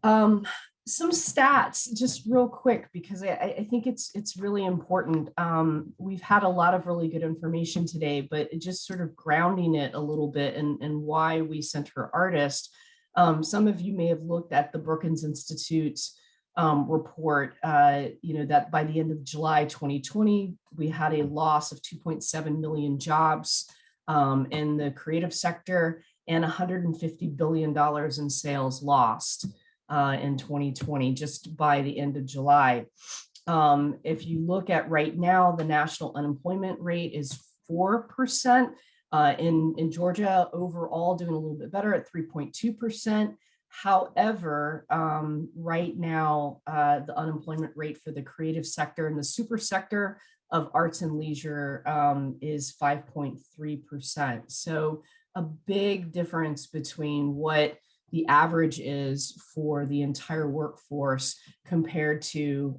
Some stats, just real quick, because I think it's really important. We've had a lot of really good information today, but it just sort of grounding it a little bit and why we center artists. Some of you may have looked at the Brookings Institute's report, you know, that by the end of July 2020, we had a loss of 2.7 million jobs in the creative sector and $150 billion in sales lost in 2020, just by the end of July. If you look at right now, the national unemployment rate is 4%. In Georgia, overall doing a little bit better at 3.2%. However, right now, the unemployment rate for the creative sector and the super sector of arts and leisure is 5.3%. So a big difference between what the average is for the entire workforce compared to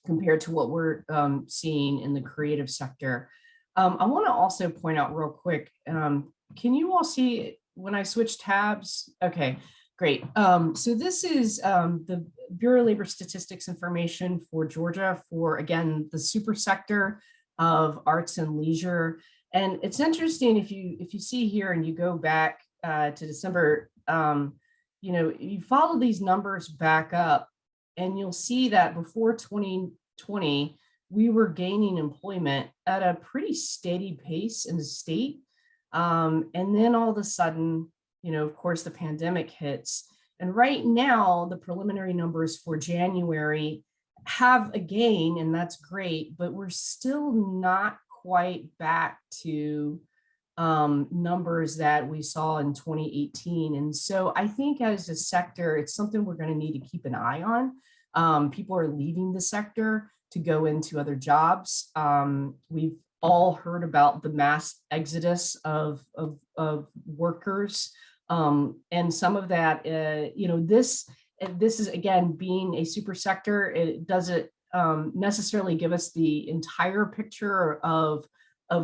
what we're seeing in the creative sector. I want to also point out real quick, can you all see when I switch tabs? Okay, great. So this is the Bureau of Labor Statistics information for Georgia for, again, the super sector of arts and leisure. And it's interesting if you see here and you go back to December, you know, you follow these numbers back up and you'll see that before 2020, we were gaining employment at a pretty steady pace in the state. And then all of a sudden, you know, of course, the pandemic hits And right now, the preliminary numbers for January have a gain, and that's great, but we're still not quite back to numbers that we saw in 2018. And so I think as a sector, it's something we're going to need to keep an eye on. People are leaving the sector to go into other jobs. We've all heard about the mass exodus of workers. And some of that, this is, again, being a super sector, it doesn't necessarily give us the entire picture of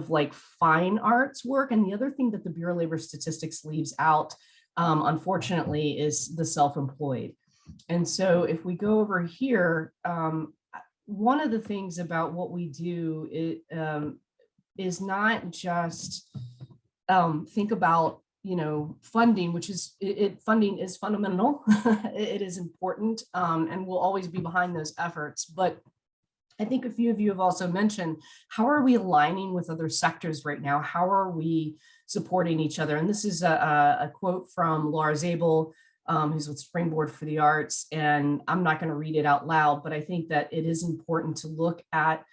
like fine arts work. And the other thing that the Bureau of Labor Statistics leaves out, unfortunately, is the self-employed. And so if we go over here, one of the things about what we do is not just think about, funding, which is funding is fundamental. It is important, and we'll always be behind those efforts. But I think a few of you have also mentioned, how are we aligning with other sectors right now? How are we supporting each other? And this is a quote from Laura Zabel, who's with Springboard for the Arts. And I'm not going to read it out loud, but I think that it is important to look at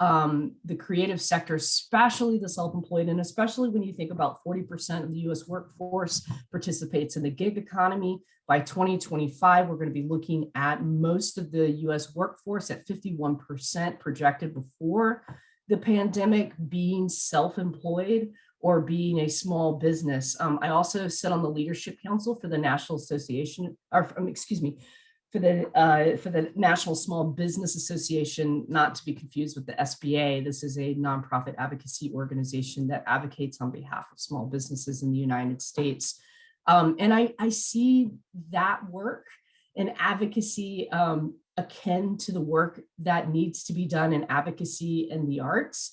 the creative sector, especially the self-employed, and especially when you think about 40% of the US workforce participates in the gig economy. By 2025, we're going to be looking at most of the US workforce at 51% projected before the pandemic being self-employed or being a small business. I also sit on the Leadership Council for the National Association, or excuse me, for the National Small Business Association, not to be confused with the SBA. This is a nonprofit advocacy organization that advocates on behalf of small businesses in the United States. And I see that work and advocacy akin to the work that needs to be done in advocacy and the arts.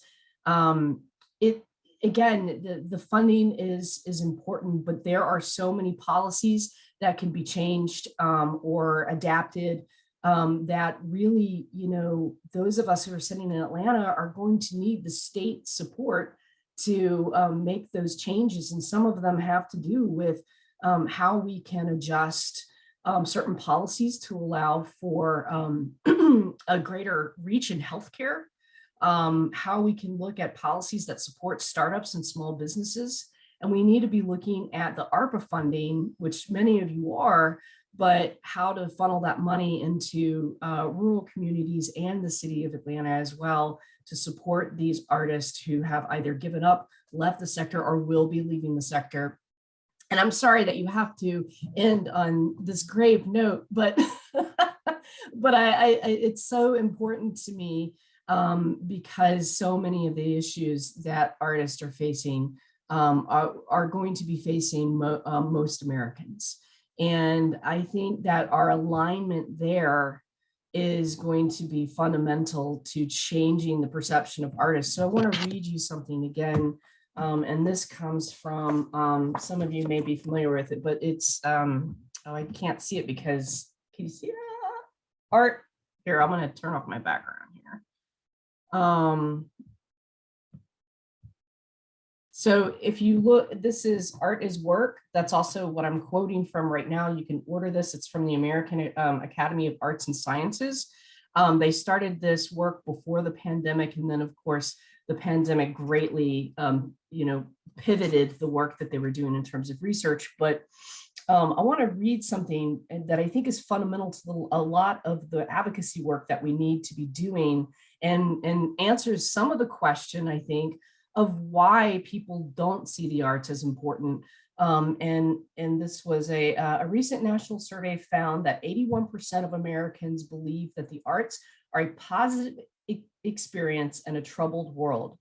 Again, the funding is important, but there are so many policies that can be changed or adapted that really, those of us who are sitting in Atlanta are going to need the state support to make those changes. And some of them have to do with how we can adjust certain policies to allow for a greater reach in healthcare, how we can look at policies that support startups and small businesses. And we need to be looking at the ARPA funding, which many of you are, but how to funnel that money into rural communities and the city of Atlanta as well to support these artists who have either given up, left the sector, or will be leaving the sector. And I'm sorry that you have to end on this grave note, but it's so important to me because so many of the issues that artists are facing are going to be facing most Americans. And I think that our alignment there is going to be fundamental to changing the perception of artists. So I want to read you something again. And this comes from, some of you may be familiar with it, but it's, I can't see it because, can you see that? Art, here, I'm going to turn off my background here. So if you look, this is Art is Work. That's also what I'm quoting from right now. You can order this. It's from the American Academy of Arts and Sciences. They started this work before the pandemic. And then of course, the pandemic greatly, pivoted the work that they were doing in terms of research. But I want to read something that I think is fundamental to a lot of the advocacy work that we need to be doing and answers some of the question, I think, of why people don't see the arts as important. And this was a recent national survey found that 81% of Americans believe that the arts are a positive experience in a troubled world.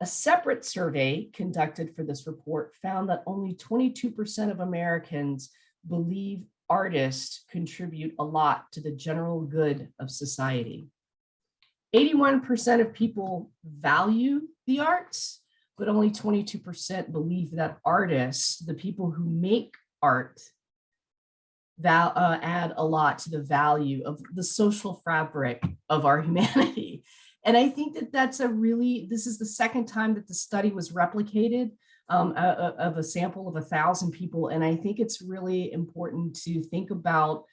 A separate survey conducted for this report found that only 22% of Americans believe artists contribute a lot to the general good of society. 81% of people value the arts, but only 22% believe that artists, the people who make art, add a lot to the value of the social fabric of our humanity. And I think that that's this is the second time that the study was replicated of a sample of 1,000 people. And I think it's really important to think about,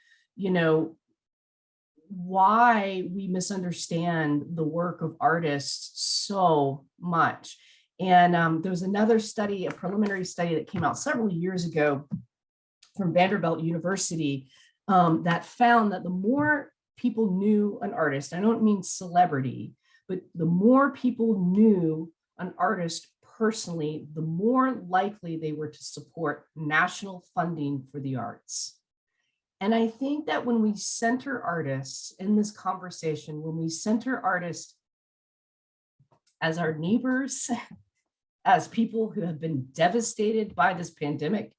why we misunderstand the work of artists so much. And there was another study, a preliminary study that came out several years ago from Vanderbilt University that found that the more people knew an artist, I don't mean celebrity, but the more people knew an artist personally, the more likely they were to support national funding for the arts. And I think that when we center artists in this conversation, when we center artists as our neighbors, as people who have been devastated by this pandemic,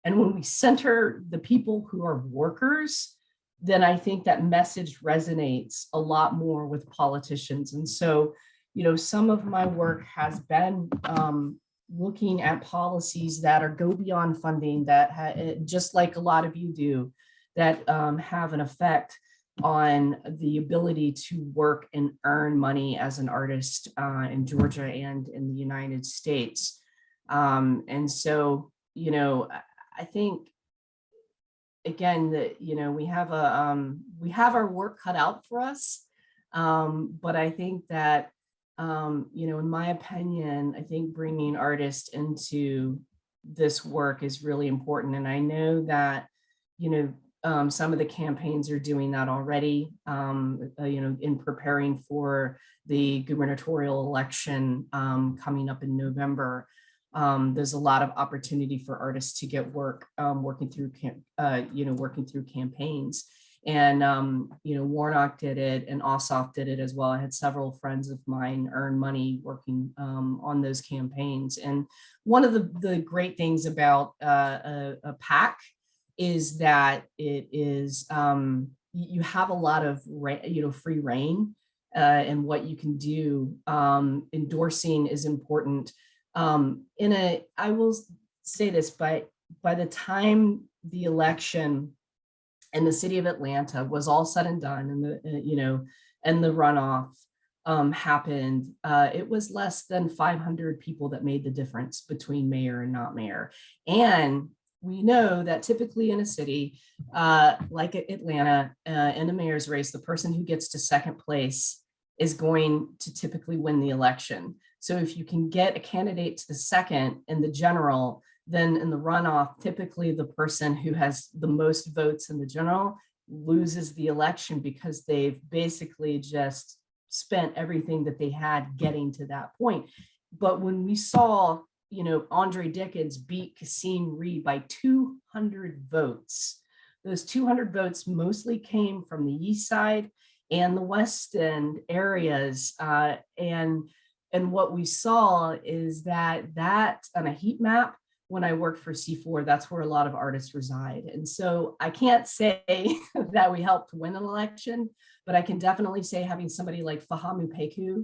and when we center the people who are workers, then I think that message resonates a lot more with politicians. And so, some of my work has been looking at policies that go beyond funding, that just like a lot of you do, that have an effect on the ability to work and earn money as an artist in Georgia and in the United States. And so, I think, again, that, we have our work cut out for us. But I think that, in my opinion, I think bringing artists into this work is really important. And I know that, some of the campaigns are doing that already, in preparing for the gubernatorial election coming up in November. There's a lot of opportunity for artists to get work working through campaigns. And, Warnock did it and Ossoff did it as well. I had several friends of mine earn money working on those campaigns. And one of the great things about a PAC is that it is, you have a lot of, free reign in what you can do. Endorsing is important. I will say this, by the time the election in the city of Atlanta was all said and done, and the runoff happened, it was less than 500 people that made the difference between mayor and not mayor. And we know that typically in a city like Atlanta, in a mayor's race, the person who gets to second place is going to typically win the election. So if you can get a candidate to the second in the general, then in the runoff, typically the person who has the most votes in the general loses the election because they've basically just spent everything that they had getting to that point. But when we saw, Andre Dickens beat Kasim Reed by 200 votes, those 200 votes mostly came from the East Side and the West End areas. And what we saw is that on a heat map, when I worked for C4, that's where a lot of artists reside. And so I can't say that we helped win an election, but I can definitely say having somebody like Fahamu Peku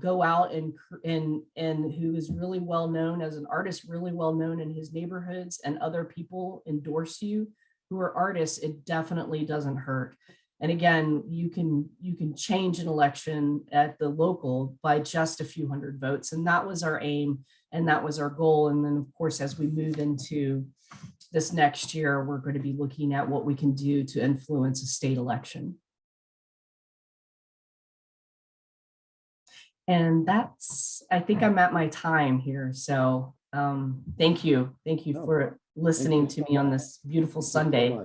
go out and who is really well known as an artist, really well known in his neighborhoods, and other people endorse you who are artists, it definitely doesn't hurt. And again, you can change an election at the local by just a few hundred votes. And that was our aim and that was our goal. And then of course, as we move into this next year, we're going to be looking at what we can do to influence a state election. And I think I'm at my time here. So thank you. Thank you for listening to me on this beautiful Sunday.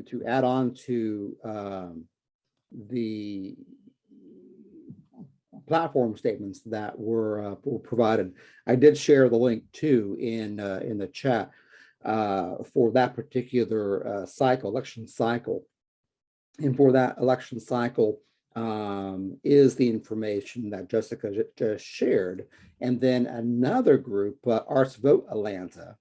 To add on to the platform statements that were provided, I did share the link too in the chat for that particular election cycle. And for that election cycle is the information that Jessica just shared. And then another group, Arts Vote Atlanta,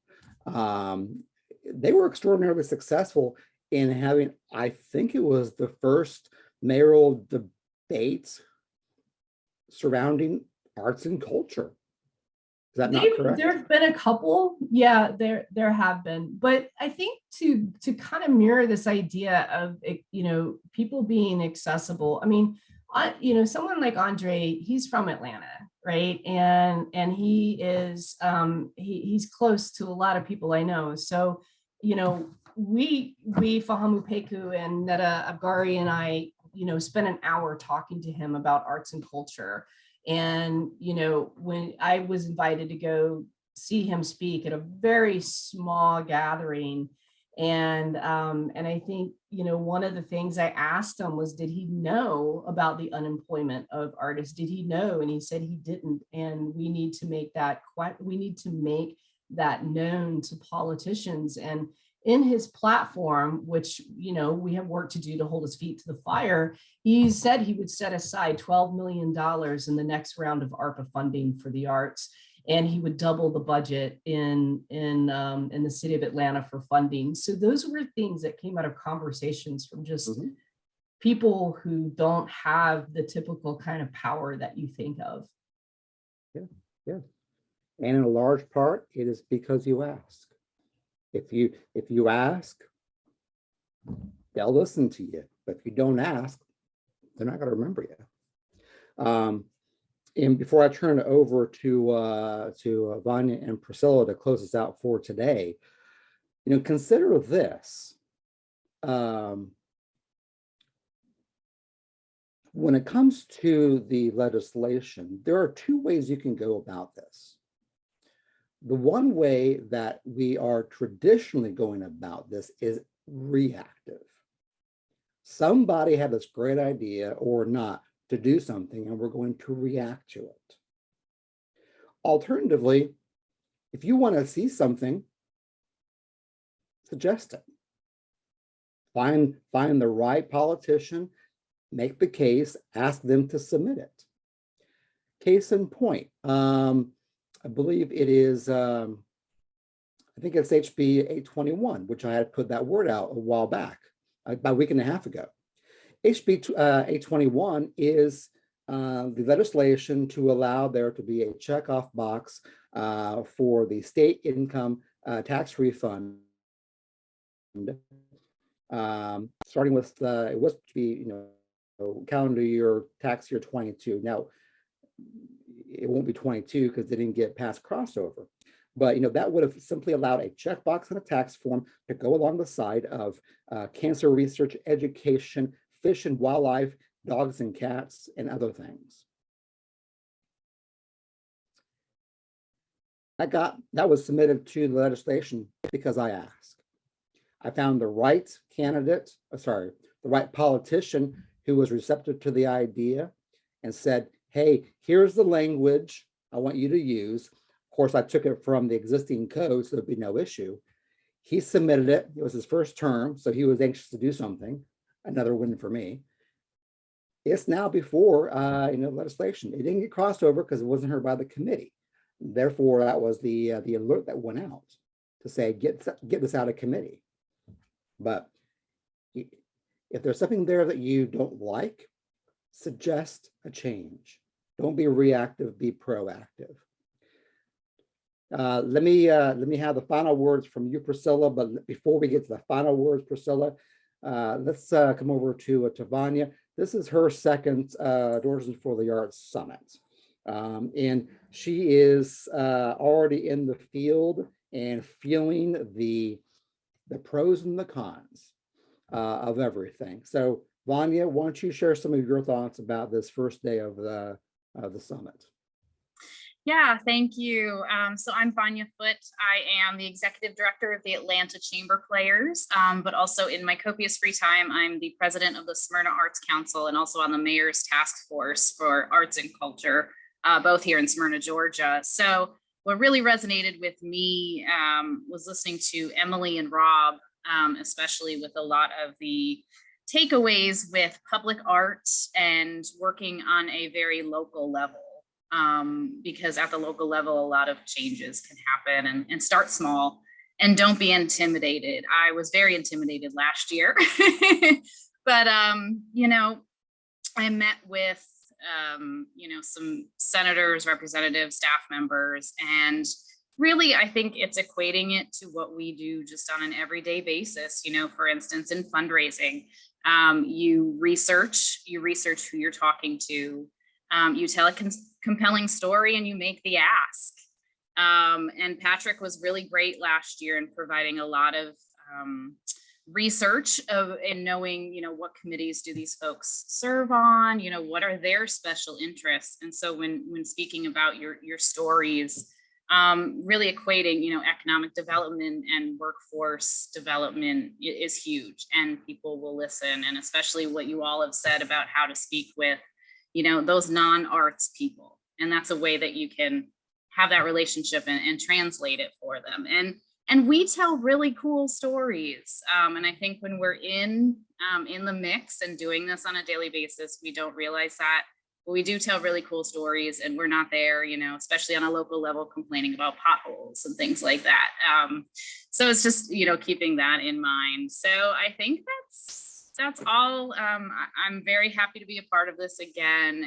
they were extraordinarily successful in having, I think it was the first mayoral debates surrounding arts and culture. Is that not correct?
There have been a couple. Yeah, there have been. But I think to kind of mirror this idea of, people being accessible. I mean, someone like Andre, he's from Atlanta, right? And he is, he's close to a lot of people I know. So, we Fahamu Peku and Netta Abgari and I, spent an hour talking to him about arts and culture. And, when I was invited to go see him speak at a very small gathering, and I think, one of the things I asked him was, did he know about the unemployment of artists? Did he know? And he said he didn't. And we need to make that known to politicians. And in his platform, which, we have work to do to hold his feet to the fire, he said he would set aside $12 million in the next round of ARPA funding for the arts. And he would double the budget in the city of Atlanta for funding. So those were things that came out of conversations from just people who don't have the typical kind of power that you think of.
Yeah. And in a large part, it is because you ask. If you ask, they'll listen to you. But if you don't ask, they're not going to remember you. And before I turn it over to Vanya and Priscilla to close us out for today, consider this. When it comes to the legislation, there are two ways you can go about this. The one way that we are traditionally going about this is reactive. Somebody had this great idea or not to do something, and we're going to react to it. Alternatively, if you want to see something, suggest it. Find the right politician, make the case, ask them to submit it. Case in point, I believe it is, I think it's HB 821, which I had put that word out a while back, about a week and a half ago. HB 821 is the legislation to allow there to be a checkoff box for the state income tax refund, starting with it was to be calendar year tax year 22. Now it won't be 22 because they didn't get past crossover. But that would have simply allowed a checkbox on a tax form to go along the side of cancer research, education, fish and wildlife, dogs and cats, and other things. That was submitted to the legislation because I asked. I found the right candidate, the right politician who was receptive to the idea and said, hey, here's the language I want you to use. Of course, I took it from the existing code, so there'd be no issue. He submitted it. It was his first term, so he was anxious to do something. Another win for me. It's now before legislation. It didn't get crossed over because it wasn't heard by the committee. Therefore, that was the alert that went out to say get this out of committee. But if there's something there that you don't like, suggest a change. Don't be reactive. Be proactive. Let me have the final words from you, Priscilla. But before we get to the final words, Priscilla, let's come over to Vanya. This is her second Georgians for the Arts Summit. And she is already in the field and feeling the pros and the cons of everything. So Vanya, why don't you share some of your thoughts about this first day of the summit?
Yeah, thank you. So I'm Vanya Foote. I am the executive director of the Atlanta Chamber Players, but also in my copious free time, I'm the president of the Smyrna Arts Council and also on the mayor's task force for arts and culture, both here in Smyrna, Georgia. So what really resonated with me was listening to Emily and Rob, especially with a lot of the takeaways with public art and working on a very local level. Because at the local level, a lot of changes can happen and start small and don't be intimidated. I was very intimidated last year, but, I met with, some senators, representatives, staff members, and really, I think it's equating it to what we do just on an everyday basis, for instance, in fundraising. You research who you're talking to. You tell a compelling story and you make the ask. And Patrick was really great last year in providing a lot of research in knowing, what committees do these folks serve on, what are their special interests. And so when speaking about your stories, really equating, economic development and workforce development is huge, and people will listen. And especially what you all have said about how to speak with, those non-arts people. And that's a way that you can have that relationship and translate it for them. And we tell really cool stories. And I think when we're in the mix and doing this on a daily basis, we don't realize that. But we do tell really cool stories, and we're not there, especially on a local level, complaining about potholes and things like that. So it's just, keeping that in mind. So I think that's all. I'm very happy to be a part of this again,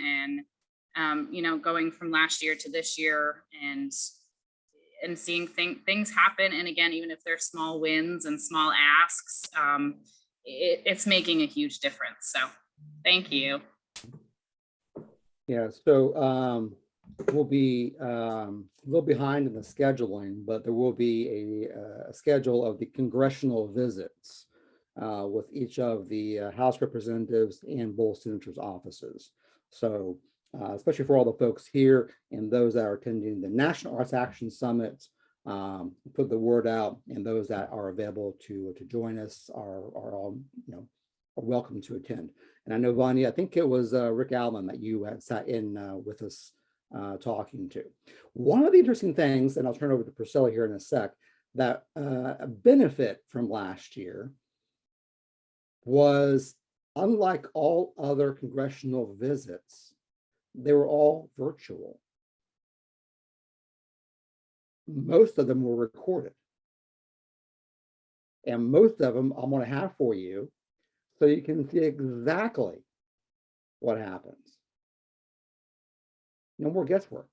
and going from last year to this year, and seeing things happen. And again, even if they're small wins and small asks, it's making a huge difference. So thank you.
Yeah, so we'll be a little behind in the scheduling, but there will be a schedule of the congressional visits with each of the House representatives and both senators' offices. So especially for all the folks here and those that are attending the National Arts Action Summit, put the word out, and those that are available to join us are all are welcome to attend. And I know, Vanya, I think it was Rick Allen that you had sat in with us talking to. One of the interesting things, and I'll turn over to Priscilla here in a sec, that a benefit from last year was, unlike all other congressional visits, they were all virtual. Most of them were recorded. And most of them I'm going to have for you, so you can see exactly what happens. No more guesswork.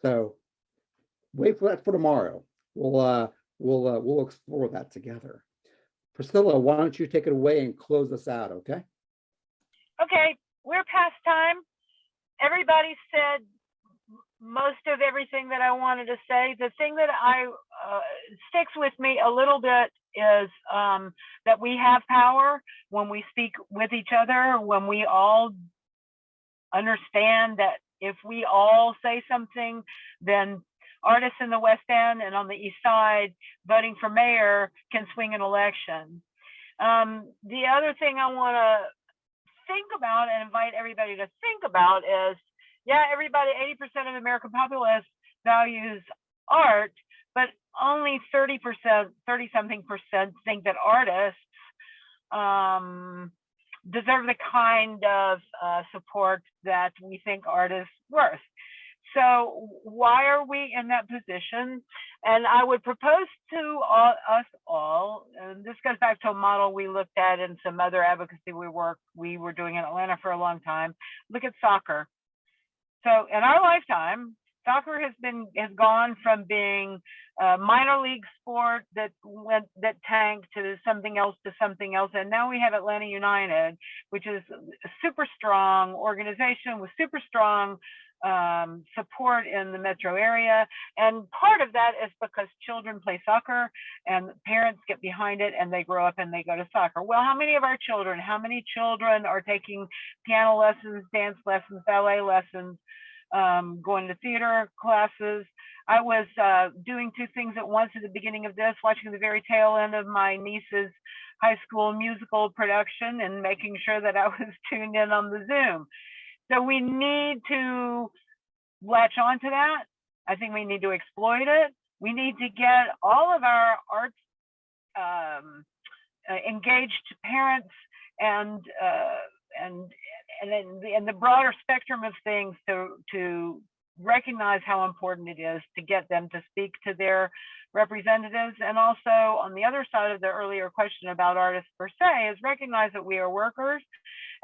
So wait for that for tomorrow. We'll explore that together. Priscilla, why don't you take it away and close us out, okay?
Okay, we're past time. Everybody said most of everything that I wanted to say. The thing that sticks with me a little bit is that we have power when we speak with each other, when we all understand that if we all say something, then artists in the West End and on the East Side voting for mayor can swing an election. The other thing I want to think about and invite everybody to think about is, yeah, everybody, 80% of the American populace values art, but only 30%, 30-something percent think that artists deserve the kind of support that we think art is worth. So why are we in that position? And I would propose to us all, and this goes back to a model we looked at in some other advocacy we were doing in Atlanta for a long time. Look at soccer. So in our lifetime, soccer has gone from being a minor league sport that tanked to something else, and now we have Atlanta United, which is a super strong organization with super strong support in the metro area. And part of that is because children play soccer and parents get behind it and they grow up and they go to soccer. Well, how many children are taking piano lessons, dance lessons, ballet lessons, going to theater classes? I was doing two things at once at the beginning of this, watching the very tail end of my niece's high school musical production and making sure that I was tuned in on the Zoom. So we need to latch on to that. I think we need to exploit it. We need to get all of our arts engaged parents and the broader spectrum of things to recognize how important it is to get them to speak to their representatives. And also on the other side of the earlier question about artists per se is recognize that we are workers.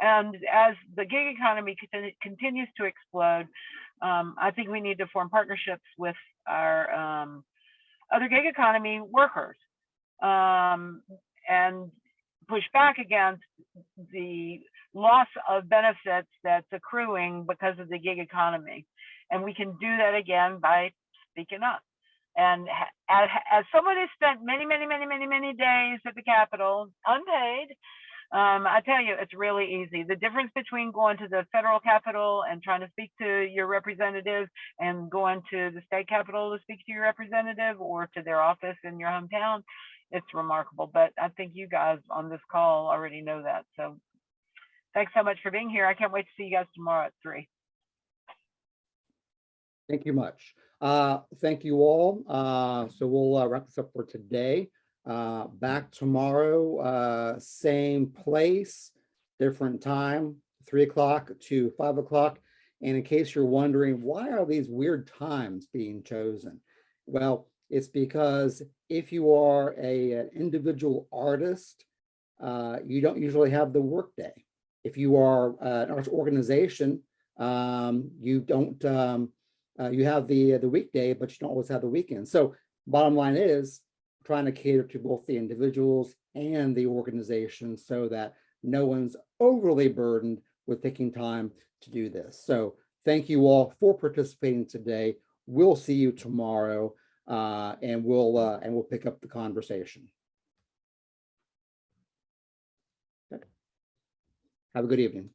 And as the gig economy continues to explode, I think we need to form partnerships with our other gig economy workers. And push back against the loss of benefits that's accruing because of the gig economy. And we can do that again by speaking up. And as someone who spent many days at the Capitol, unpaid, I tell you, it's really easy. The difference between going to the federal Capitol and trying to speak to your representative and going to the state Capitol to speak to your representative or to their office in your hometown, it's remarkable. But I think you guys on this call already know that. So thanks so much for being here. I can't wait to see you guys tomorrow at 3.
Thank you much. Thank you all. So we'll wrap this up for today. Back tomorrow, same place, different time, 3 o'clock to 5 o'clock. And in case you're wondering, why are these weird times being chosen? Well, it's because if you are an individual artist, you don't usually have the workday. If you are an arts organization, you don't, you have the weekday, but you don't always have the weekend. So bottom line is trying to cater to both the individuals and the organization so that no one's overly burdened with taking time to do this. So thank you all for participating today. We'll see you tomorrow, and we'll pick up the conversation. Okay. Have a good evening.